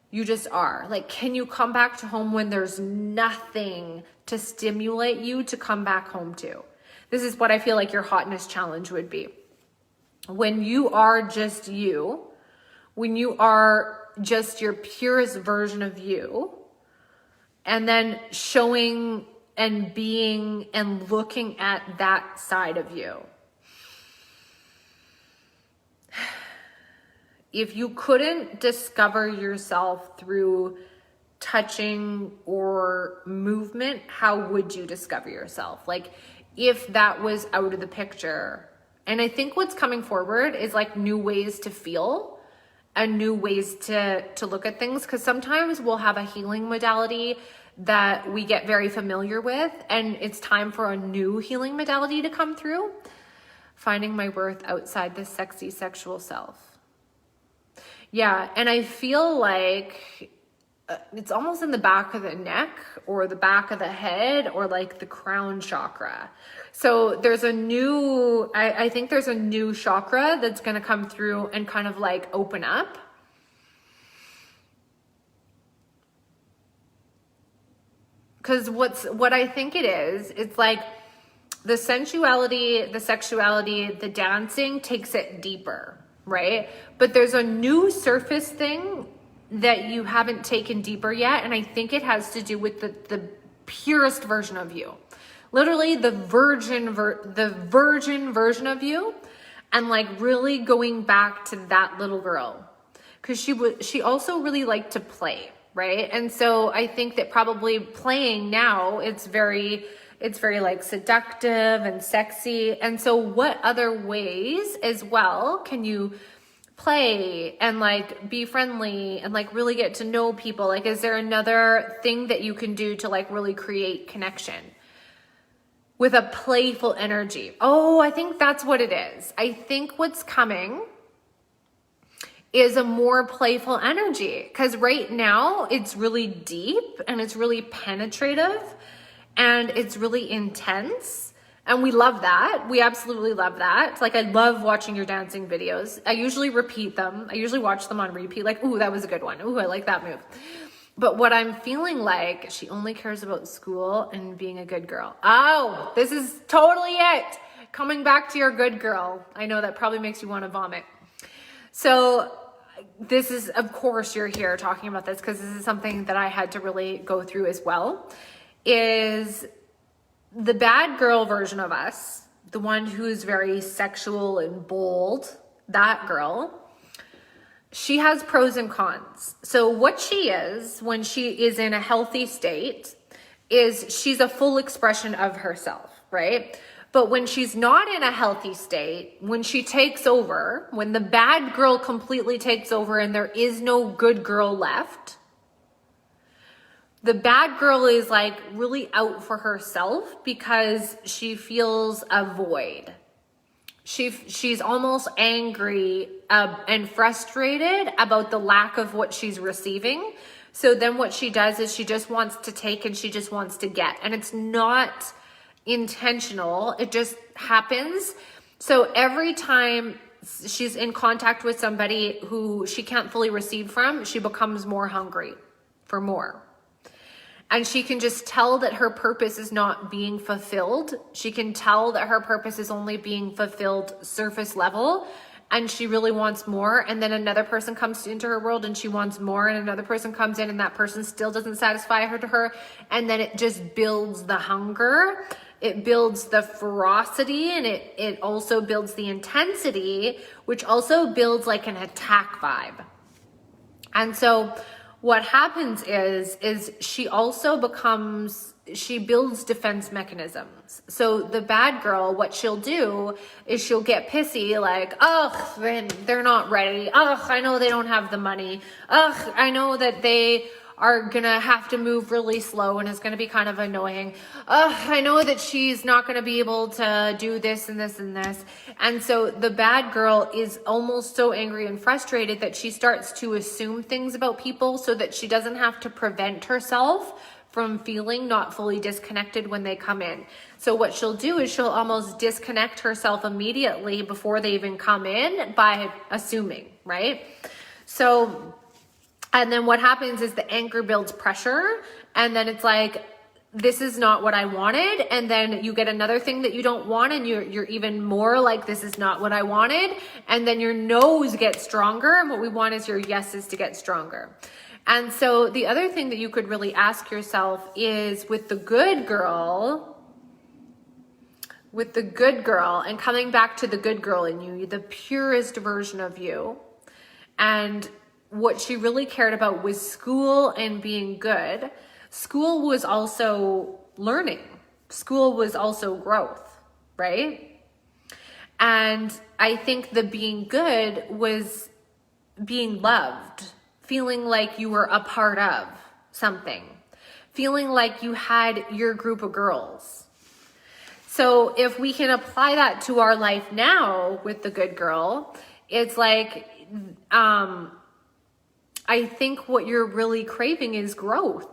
You just are. Like, can you come back to home when there's nothing to stimulate you to come back home to? This is what I feel like your hotness challenge would be. When you are just you, when you are just your purest version of you, and then showing and being and looking at that side of you. If you couldn't discover yourself through touching or movement, how would you discover yourself? Like if that was out of the picture. And I think what's coming forward is like new ways to feel and new ways to look at things. Because sometimes we'll have a healing modality that we get very familiar with, and it's time for a new healing modality to come through. Finding my worth outside the sexy sexual self. Yeah, and I feel like it's almost in the back of the neck or the back of the head or like the crown chakra. So there's a new, I think there's a new chakra that's going to come through and kind of like open up. Because what I think it is, it's like the sensuality, the sexuality, the dancing takes it deeper. Right? But there's a new surface thing that you haven't taken deeper yet. And I think it has to do with the purest version of you. Literally the virgin version of you. And like really going back to that little girl. Because she also really liked to play. Right? And so I think that probably playing now, it's very like seductive and sexy. And so what other ways as well can you play and like be friendly and like really get to know people? Like, is there another thing that you can do to like really create connection with a playful energy? Oh, I think that's what it is. I think what's coming is a more playful energy, because right now it's really deep and it's really penetrative and it's really intense. And we love that. We absolutely love that. Like, I love watching your dancing videos. I usually repeat them. I usually watch them on repeat. Like, ooh, that was a good one. Ooh, I like that move. But what I'm feeling like, she only cares about school and being a good girl. Oh, this is totally it. Coming back to your good girl. I know that probably makes you want to vomit. So this is, of course, you're here talking about this because this is something that I had to really go through as well, is the bad girl version of us, the one who's very sexual and bold, that girl, she has pros and cons. So what she is when she is in a healthy state is she's a full expression of herself, right? But when she's not in a healthy state, when she takes over, when the bad girl completely takes over and there is no good girl left, the bad girl is like really out for herself because she feels a void. She's almost angry and frustrated about the lack of what she's receiving. So then what she does is she just wants to take and she just wants to get. And it's not intentional. It just happens. So every time she's in contact with somebody who she can't fully receive from, she becomes more hungry for more. And she can just tell that her purpose is not being fulfilled. She can tell that her purpose is only being fulfilled surface level, and she really wants more. And then another person comes into her world and she wants more, and another person comes in and that person still doesn't satisfy her to her. And then it just builds the hunger. It builds the ferocity, and it also builds the intensity, which also builds like an attack vibe. And so what happens is she also she builds defense mechanisms. So the bad girl, what she'll do is she'll get pissy, like, ugh, they're not ready. Ugh, I know they don't have the money. Ugh, I know that they are gonna have to move really slow and it's gonna be kind of annoying. Ugh, I know that she's not gonna be able to do this and this and this. And so the bad girl is almost so angry and frustrated that she starts to assume things about people so that she doesn't have to prevent herself from feeling not fully disconnected when they come in. So what she'll do is she'll almost disconnect herself immediately before they even come in by assuming, right? So, and then what happens is the anger builds pressure, and then it's like, this is not what I wanted. And then you get another thing that you don't want, and you're even more like, this is not what I wanted. And then your no's get stronger. And what we want is your yeses to get stronger. And so the other thing that you could really ask yourself is, with the good girl, and coming back to the good girl in you, the purest version of you, and what she really cared about was school and being good. School was also learning. School was also growth, right? And I think the being good was being loved, feeling like you were a part of something, feeling like you had your group of girls. So if we can apply that to our life now with the good girl, it's like, I think what you're really craving is growth.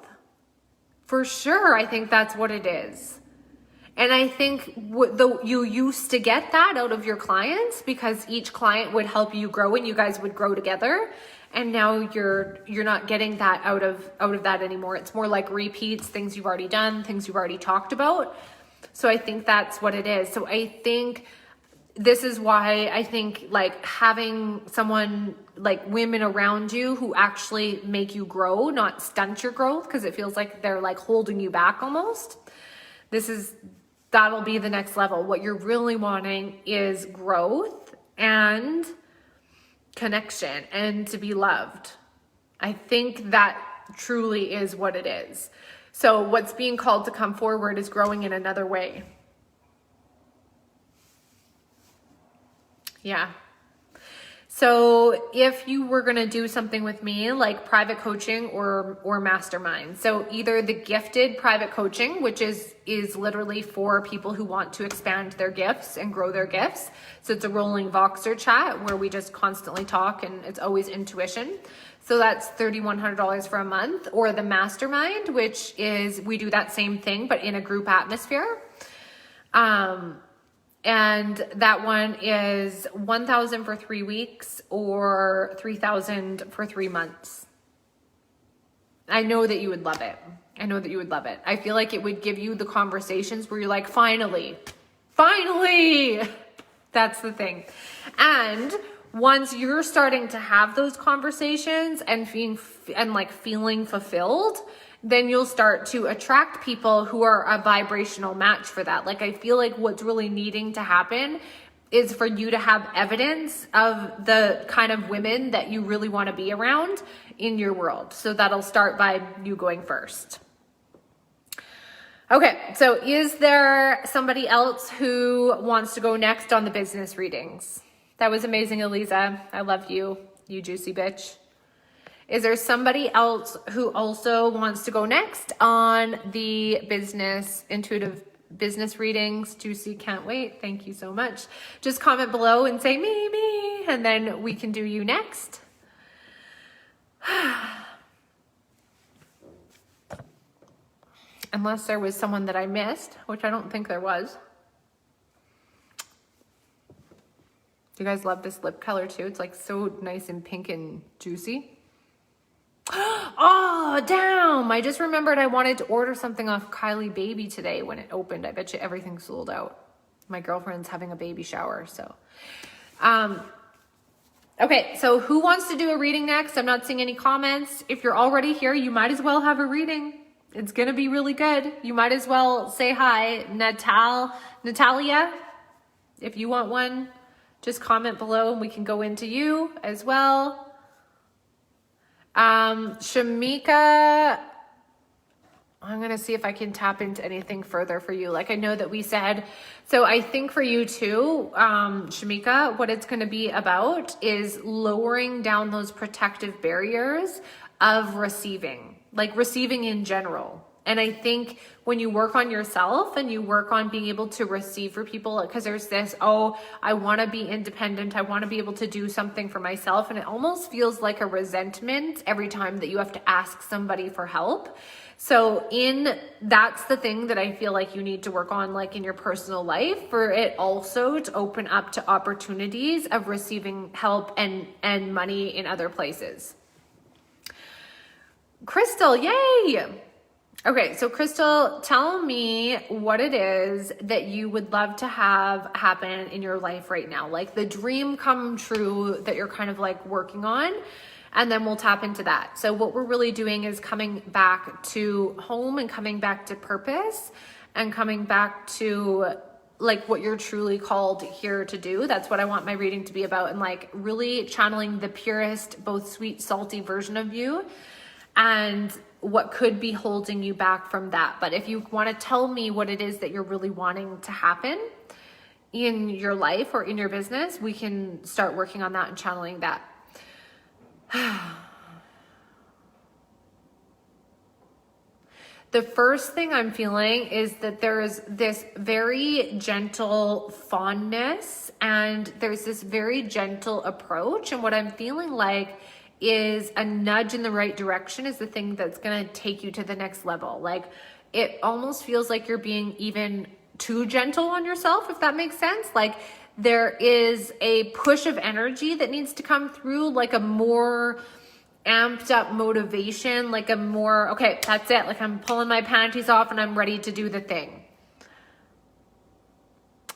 For sure, I think that's what it is. And I think you used to get that out of your clients because each client would help you grow and you guys would grow together. And now you're not getting that out of that anymore. It's more like repeats, things you've already done, things you've already talked about. So I think that's what it is. So I think this is why I think like having someone like women around you who actually make you grow, not stunt your growth, because it feels like they're like holding you back almost. That'll be the next level. What you're really wanting is growth and connection and to be loved. I think that truly is what it is. So what's being called to come forward is growing in another way. Yeah. So if you were going to do something with me, like private coaching or mastermind, so either the gifted private coaching, which is literally for people who want to expand their gifts and grow their gifts. So it's a rolling Voxer chat where we just constantly talk and it's always intuition. So that's $3,100 for a month. Or the mastermind, which is, we do that same thing, but in a group atmosphere. And that one is $1,000 for 3 weeks or $3,000 for 3 months. I know that you would love it. I know that you would love it. I feel like it would give you the conversations where you're like, finally, that's the thing. And once you're starting to have those conversations and feeling fulfilled, then you'll start to attract people who are a vibrational match for that. Like, I feel like what's really needing to happen is for you to have evidence of the kind of women that you really want to be around in your world. So that'll start by you going first. Okay, so is there somebody else who wants to go next on the business readings? That was amazing, Eliza. I love you, you juicy bitch. Is there somebody else who also wants to go next on the intuitive business readings? Juicy, can't wait. Thank you so much. Just comment below and say me, and then we can do you next. Unless there was someone that I missed, which I don't think there was. Do you guys love this lip color too? It's like so nice and pink and juicy. Oh, damn. I just remembered I wanted to order something off Kylie Baby today when it opened. I bet you everything's sold out. My girlfriend's having a baby shower, so. Okay, so who wants to do a reading next? I'm not seeing any comments. If you're already here, you might as well have a reading. It's going to be really good. You might as well say hi. Natalia, if you want one, just comment below and we can go into you as well. Shamika, I'm going to see if I can tap into anything further for you. Like, I know that we said, so I think for you too, Shamika, what it's going to be about is lowering down those protective barriers of receiving, like receiving in general. And I think when you work on yourself and you work on being able to receive for people, because there's this, oh, I want to be independent. I want to be able to do something for myself. And it almost feels like a resentment every time that you have to ask somebody for help. So that's the thing that I feel like you need to work on, like in your personal life, for it also to open up to opportunities of receiving help and money in other places. Crystal, yay! Okay, so Crystal, tell me what it is that you would love to have happen in your life right now, like the dream come true that you're kind of like working on, and then we'll tap into that. So what we're really doing is coming back to home and coming back to purpose and coming back to like what you're truly called here to do. That's what I want my reading to be about, and like really channeling the purest, both sweet, salty version of you and what could be holding you back from that. But if you want to tell me what it is that you're really wanting to happen in your life or in your business, we can start working on that and channeling that. The first thing I'm feeling is that there is this very gentle fondness and there's this very gentle approach. And what I'm feeling like is a nudge in the right direction is the thing that's going to take you to the next level. Like, it almost feels like you're being even too gentle on yourself, if that makes sense. Like, there is a push of energy that needs to come through, like a more amped up motivation, like a more, okay, that's it. Like, I'm pulling my panties off and I'm ready to do the thing.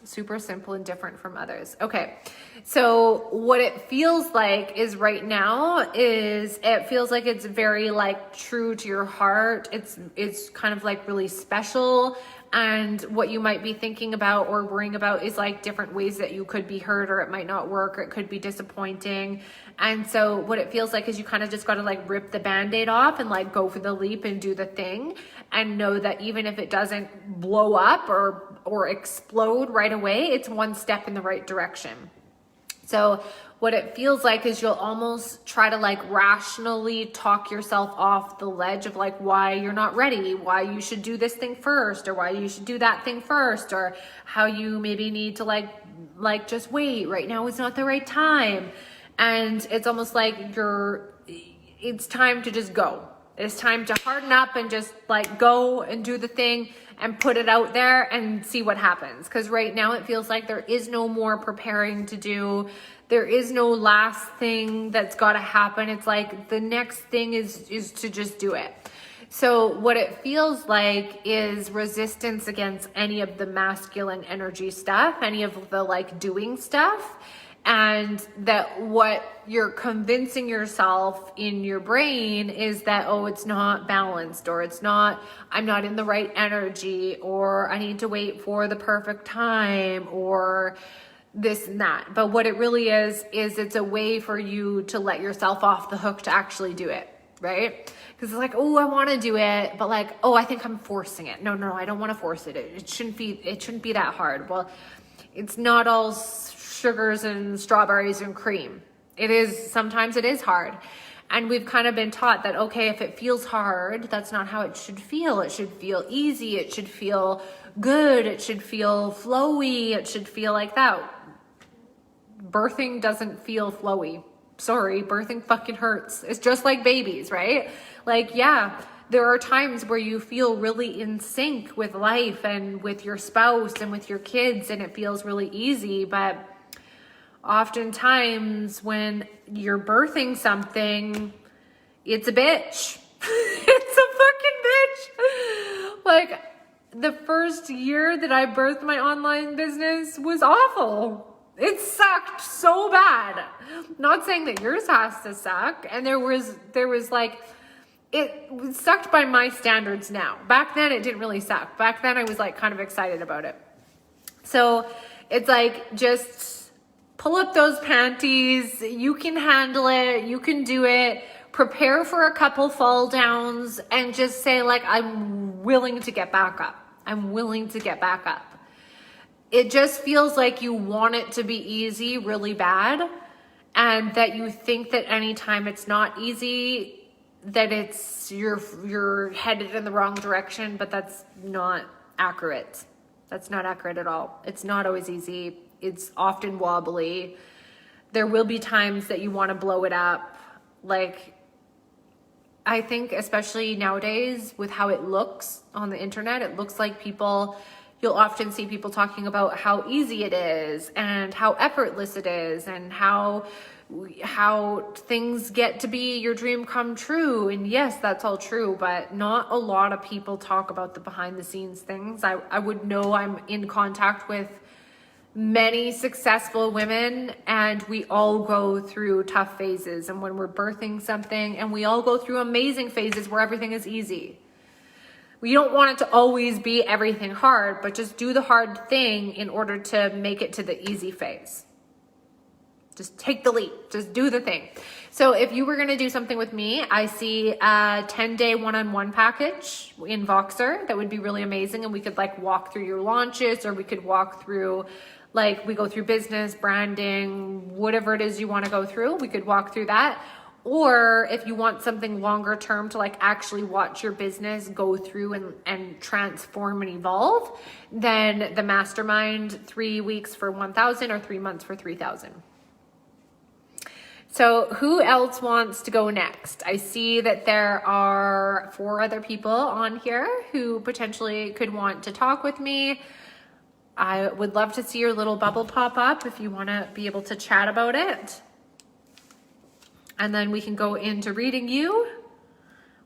Super simple and different from others. Okay. So what it feels like is right now is it feels like it's very like true to your heart. It's kind of like really special. And what you might be thinking about or worrying about is like different ways that you could be hurt, or it might not work, or it could be disappointing. And so what it feels like is you kind of just got to like rip the Band-Aid off and like go for the leap and do the thing, and know that even if it doesn't blow up or explode right away, it's one step in the right direction. So what it feels like is you'll almost try to like rationally talk yourself off the ledge of like why you're not ready, why you should do this thing first, or why you should do that thing first, or how you maybe need to like just wait, right now is not the right time. And it's almost like it's time to just go. It's time to harden up and just like go and do the thing and put it out there and see what happens. Because right now it feels like there is no more preparing to do. There is no last thing that's got to happen. It's like the next thing is to just do it. So what it feels like is resistance against any of the masculine energy stuff, any of the like doing stuff. And that what you're convincing yourself in your brain is that, oh, it's not balanced, or I'm not in the right energy, or I need to wait for the perfect time, or this and that. But what it really is it's a way for you to let yourself off the hook to actually do it, right? Because it's like, oh, I want to do it, but like, oh, I think I'm forcing it. No, I don't want to force it. It shouldn't be that hard. Well, it's not all sugars and strawberries and cream. Sometimes it is hard. And we've kind of been taught that, okay, if it feels hard, that's not how it should feel. It should feel easy. It should feel good. It should feel flowy. It should feel like that. Birthing doesn't feel flowy. Sorry, birthing fucking hurts. It's just like babies, right? Like, yeah, there are times where you feel really in sync with life and with your spouse and with your kids, and it feels really easy. But oftentimes when you're birthing something, it's a bitch. It's a fucking bitch. Like, the first year that I birthed my online business was awful. It sucked so bad. Not saying that yours has to suck. And there was like, it sucked by my standards now. Back then it didn't really suck. Back then I was like kind of excited about it. So it's like, just pull up those panties. You can handle it. You can do it. Prepare for a couple fall downs and just say like, I'm willing to get back up. I'm willing to get back up. It just feels like you want it to be easy really bad, and that you think that anytime it's not easy, that you're headed in the wrong direction, but that's not accurate. That's not accurate at all. It's not always easy. It's often wobbly. There will be times that you want to blow it up. Like, I think especially nowadays with how it looks on the internet, it looks like you'll often see people talking about how easy it is and how effortless it is and how things get to be your dream come true. And yes, that's all true, but not a lot of people talk about the behind the scenes things. I would know, I'm in contact with many successful women, and we all go through tough phases. And when we're birthing something, and we all go through amazing phases where everything is easy. We don't want it to always be everything hard, but just do the hard thing in order to make it to the easy phase. Just take the leap. Just do the thing. So if you were going to do something with me, I see a 10-day one-on-one package in Voxer that would be really amazing. And we could like walk through your launches, or we could walk through, like, we go through business, branding, whatever it is you want to go through. We could walk through that. Or if you want something longer term to like actually watch your business go through and transform and evolve, then the mastermind, 3 weeks for 1,000 or 3 months for 3,000. So who else wants to go next? I see that there are 4 other people on here who potentially could want to talk with me. I would love to see your little bubble pop up if you want to be able to chat about it. And then we can go into reading you,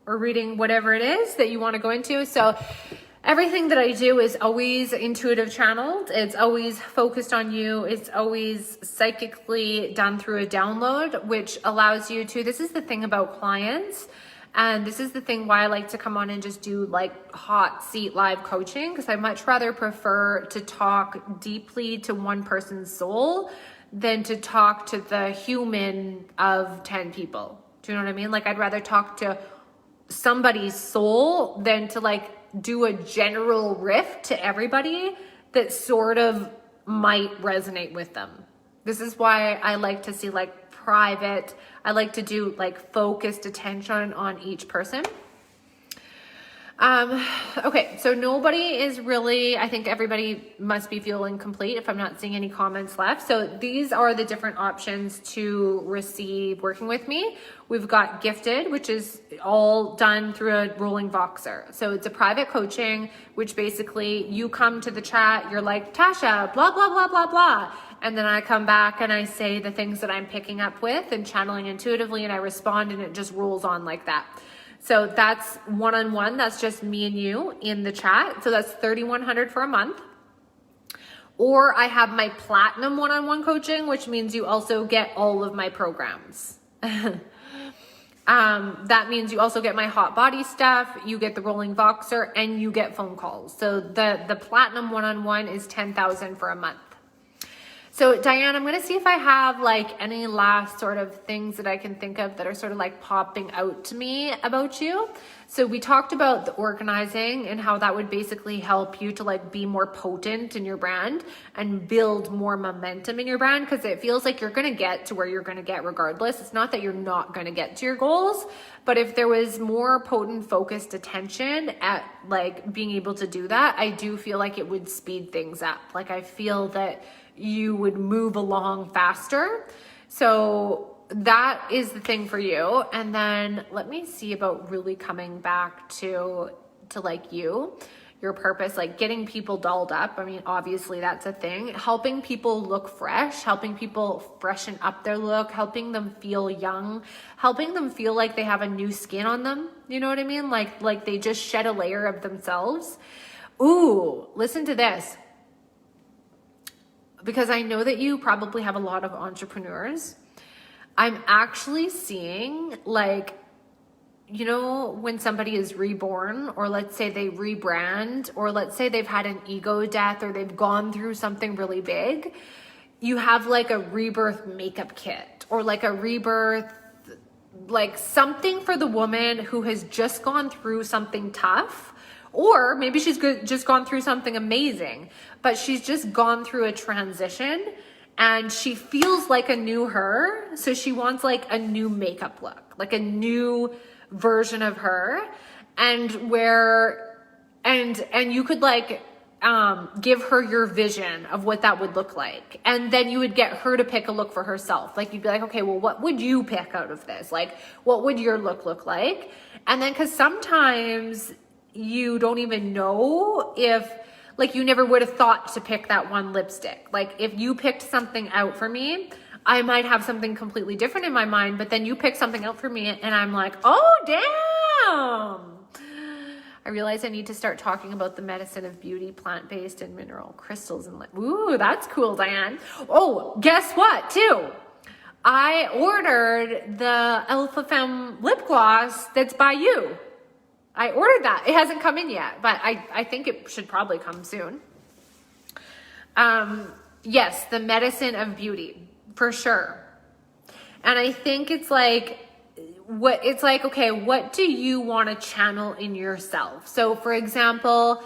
or reading whatever it is that you want to go into. So everything that I do is always intuitive channeled. It's always focused on you. It's always psychically done through a download, which allows you to, this is the thing about clients. And this is the thing why I like to come on and just do like hot seat live coaching, because I much rather prefer to talk deeply to one person's soul than to talk to the human of 10 people. Do you know what I mean? Like, I'd rather talk to somebody's soul than to like do a general riff to everybody that sort of might resonate with them. This is why I like to see like private, I like to do like focused attention on each person. Okay, so nobody is really, I think everybody must be feeling complete if I'm not seeing any comments left. So these are the different options to receive working with me. We've got gifted, which is all done through a rolling Voxer. So it's a private coaching, which basically you come to the chat, you're like, Tasha, blah, blah, blah, blah, blah. And then I come back and I say the things that I'm picking up with and channeling intuitively, and I respond, and it just rolls on like that. So that's one-on-one. That's just me and you in the chat. So that's $3,100 for a month. Or I have my platinum one-on-one coaching, which means you also get all of my programs. That means you also get my hot body stuff, you get the rolling Voxer, and you get phone calls. So the platinum one-on-one is $10,000 for a month. So Diane, I'm going to see if I have like any last sort of things that I can think of that are sort of like popping out to me about you. So we talked about the organizing and how that would basically help you to like be more potent in your brand and build more momentum in your brand, because it feels like you're going to get to where you're going to get regardless. It's not that you're not going to get to your goals, but if there was more potent, focused attention at like being able to do that, I do feel like it would speed things up. Like I feel that you would move along faster. So that is the thing for you. And then let me see about really coming back to like your purpose, like getting people dolled up. I mean, obviously that's a thing. Helping people look fresh, helping people freshen up their look, helping them feel young, helping them feel like they have a new skin on them. You know what I mean? Like they just shed a layer of themselves. Ooh, listen to this. Because I know that you probably have a lot of entrepreneurs. I'm actually seeing like, you know, when somebody is reborn, or let's say they rebrand, or let's say they've had an ego death, or they've gone through something really big, you have like a rebirth makeup kit, or like a rebirth, like something for the woman who has just gone through something tough. Or maybe she's just gone through something amazing, but she's just gone through a transition and she feels like a new her. So she wants like a new makeup look, like a new version of her. And and you could like give her your vision of what that would look like. And then you would get her to pick a look for herself. Like you'd be like, okay, well, what would you pick out of this? Like, what would your look like? And then, cause sometimes you don't even know if, like, you never would have thought to pick that one lipstick. Like if you picked something out for me, I might have something completely different in my mind, but then you pick something out for me and I'm like, oh, damn. I realize I need to start talking about the medicine of beauty, plant-based and mineral crystals. And like, ooh, that's cool, Diane. Oh, guess what too? I ordered the Alpha Femme lip gloss that's by you. I ordered that. It hasn't come in yet, but I think it should probably come soon. Yes, the medicine of beauty, for sure. And I think it's like, okay, what do you want to channel in yourself? So for example,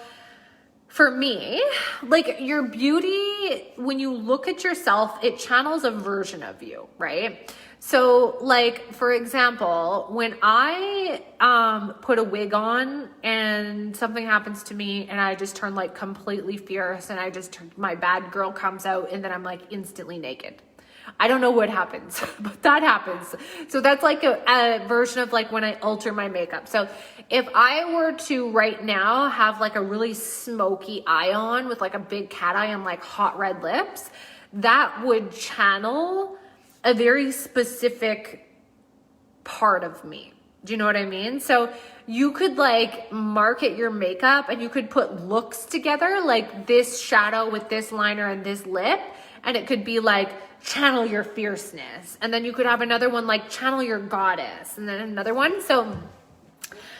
for me, like your beauty, when you look at yourself, it channels a version of you, right? So like, for example, when I put a wig on and something happens to me and I just turn like completely fierce and my bad girl comes out and then I'm like instantly naked. I don't know what happens, but that happens. So that's like a version of like when I alter my makeup. So if I were to right now have like a really smoky eye on with like a big cat eye and like hot red lips, that would channel a very specific part of me. Do you know what I mean? So you could like market your makeup and you could put looks together, like this shadow with this liner and this lip. And it could be like, channel your fierceness. And then you could have another one like channel your goddess. And then another one. So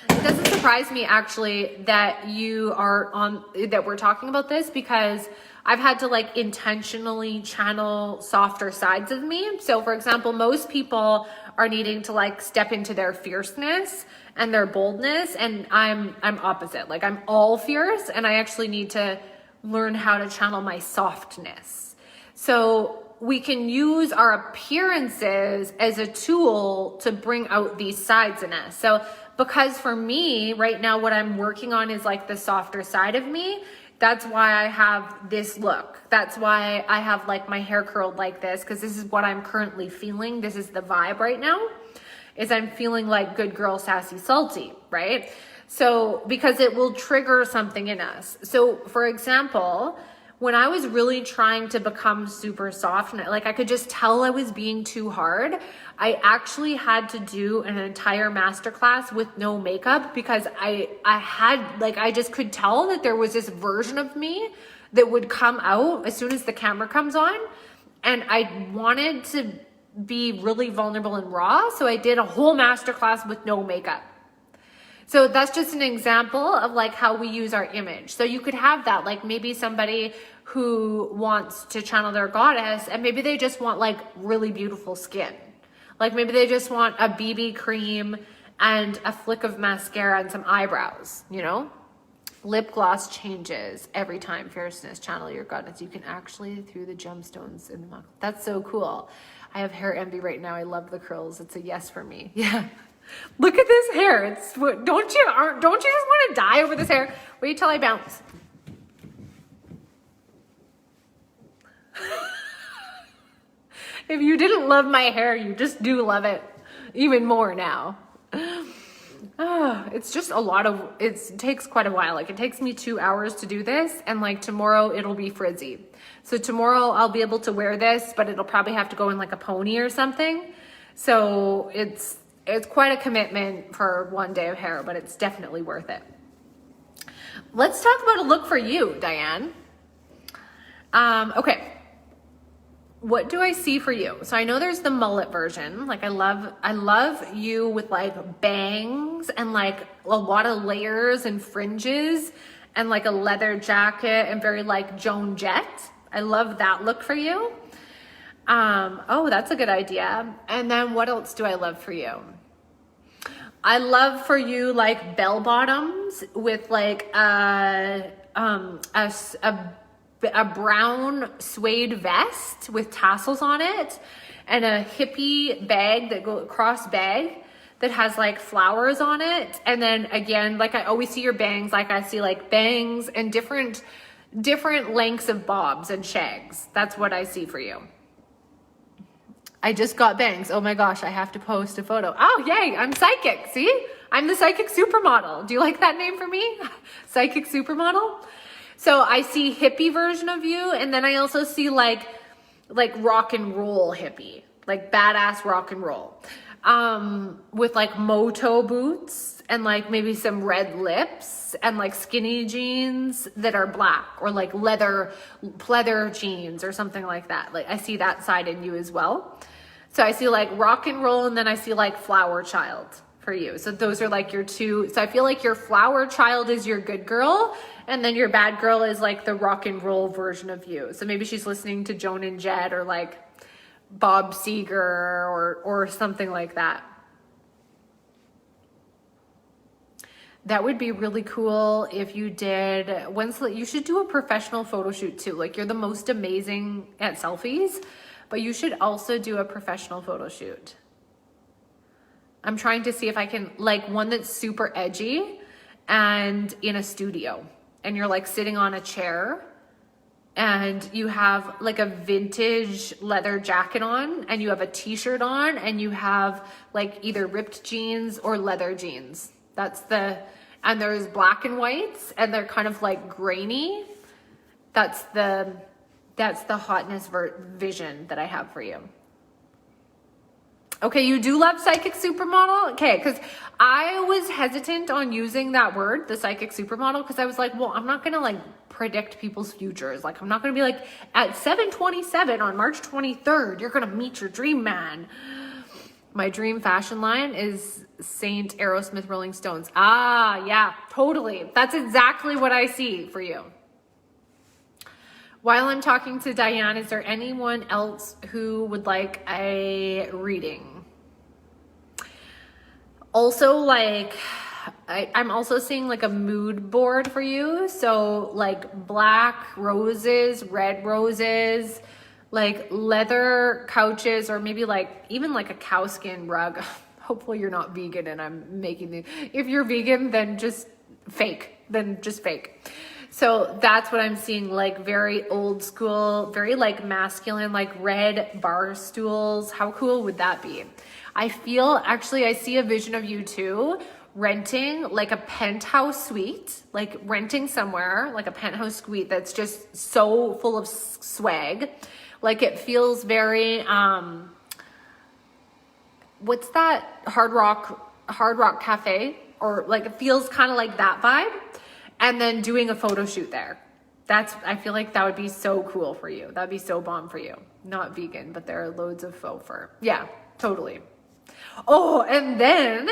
it doesn't surprise me actually that that we're talking about this, because I've had to like intentionally channel softer sides of me. So for example, most people are needing to like step into their fierceness and their boldness. And I'm opposite. Like I'm all fierce and I actually need to learn how to channel my softness. So we can use our appearances as a tool to bring out these sides in us. So because for me right now, what I'm working on is like the softer side of me. That's why I have this look. That's why I have like my hair curled like this, because this is what I'm currently feeling. This is the vibe right now, is I'm feeling like good girl, sassy, salty, right? So because it will trigger something in us. So for example, when I was really trying to become super soft, and like I could just tell I was being too hard, I actually had to do an entire masterclass with no makeup, because I just could tell that there was this version of me that would come out as soon as the camera comes on. And I wanted to be really vulnerable and raw. So I did a whole masterclass with no makeup. So that's just an example of like how we use our image. So you could have that, like maybe somebody who wants to channel their goddess, and maybe they just want like really beautiful skin. Like maybe they just want a BB cream and a flick of mascara and some eyebrows, you know? Lip gloss changes every time. Fierceness, channel your goddess. You can actually through the gemstones in the mug. That's so cool. I have hair envy right now. I love the curls. It's a yes for me. Yeah. Look at this hair. It's don't you just want to die over this hair? Wait till I bounce. If you didn't love my hair, you just do love it even more now. It's just it takes quite a while. Like it takes me 2 hours to do this, and like tomorrow it'll be frizzy. So tomorrow I'll be able to wear this, but it'll probably have to go in like a pony or something. So it's quite a commitment for one day of hair, but it's definitely worth it. Let's talk about a look for you, Diane. Okay. What do I see for you? So I know there's the mullet version. Like I love you with like bangs and like a lot of layers and fringes and like a leather jacket and very like Joan Jett. I love that look for you. Oh, that's a good idea. And then what else do I love for you? I love for you like bell bottoms with like a brown suede vest with tassels on it, and a hippie bag cross bag that has like flowers on it. And then again, like I always see your bangs, like I see like bangs and different lengths of bobs and shags. That's what I see for you. I just got bangs. Oh my gosh, I have to post a photo. Oh, yay, I'm psychic. See? I'm the psychic supermodel. Do you like that name for me? Psychic supermodel? So I see hippie version of you, and then I also see like rock and roll hippie, like badass rock and roll, with like moto boots and like maybe some red lips and like skinny jeans that are black, or like leather jeans or something like that. Like I see that side in you as well. So I see like rock and roll, and then I see like flower child for you. So those are like your two. So I feel like your flower child is your good girl, and then your bad girl is like the rock and roll version of you. So maybe she's listening to Joan and Jett or like Bob Seger or something like that. That would be really cool if you did. You should do a professional photo shoot too. Like you're the most amazing at selfies, but you should also do a professional photo shoot. I'm trying to see if I can, like one that's super edgy and in a studio, and you're like sitting on a chair and you have like a vintage leather jacket on, and you have a t-shirt on, and you have like either ripped jeans or leather jeans. And there's black and whites, and they're kind of like grainy. That's the hotness vision that I have for you. Okay, you do love psychic supermodel? Okay, because I was hesitant on using that word, the psychic supermodel, because I was like, well, I'm not going to like predict people's futures. Like, I'm not going to be like, at 7/27 on March 23rd, you're going to meet your dream man. My dream fashion line is Saint Aerosmith Rolling Stones. Ah, yeah, totally. That's exactly what I see for you. While I'm talking to Diane, is there anyone else who would like a reading? Also, like, I'm also seeing like a mood board for you. So like black roses, red roses, like leather couches, or maybe like even like a cow skin rug. Hopefully you're not vegan and I'm making the, if you're vegan, then just fake. So that's what I'm seeing, like very old school, very like masculine, like red bar stools. How cool would that be? I feel, actually, I see a vision of you too, renting like a penthouse suite, like renting somewhere, like a penthouse suite that's just so full of swag. Like it feels very, what's that? Hard Rock Cafe, or like it feels kind of like that vibe. And then doing a photo shoot there. I feel like that would be so cool for you. That'd be so bomb for you. Not vegan, but there are loads of faux fur. Yeah, totally. Oh, and then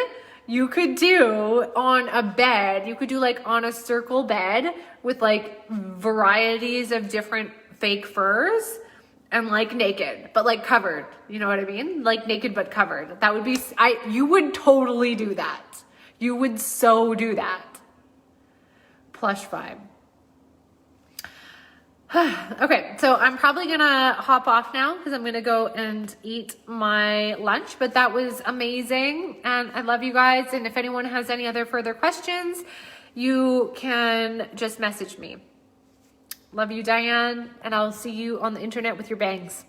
you could do on a bed, you could do like on a circle bed with like varieties of different fake furs and like naked, but like covered. You know what I mean? Like naked, but covered. That would be, you would totally do that. You would so do that. Plush vibe. Okay, so I'm probably gonna hop off now because I'm gonna go and eat my lunch, but that was amazing and I love you guys. And if anyone has any other further questions, you can just message me. Love you, Diane, and I'll see you on the internet with your bangs.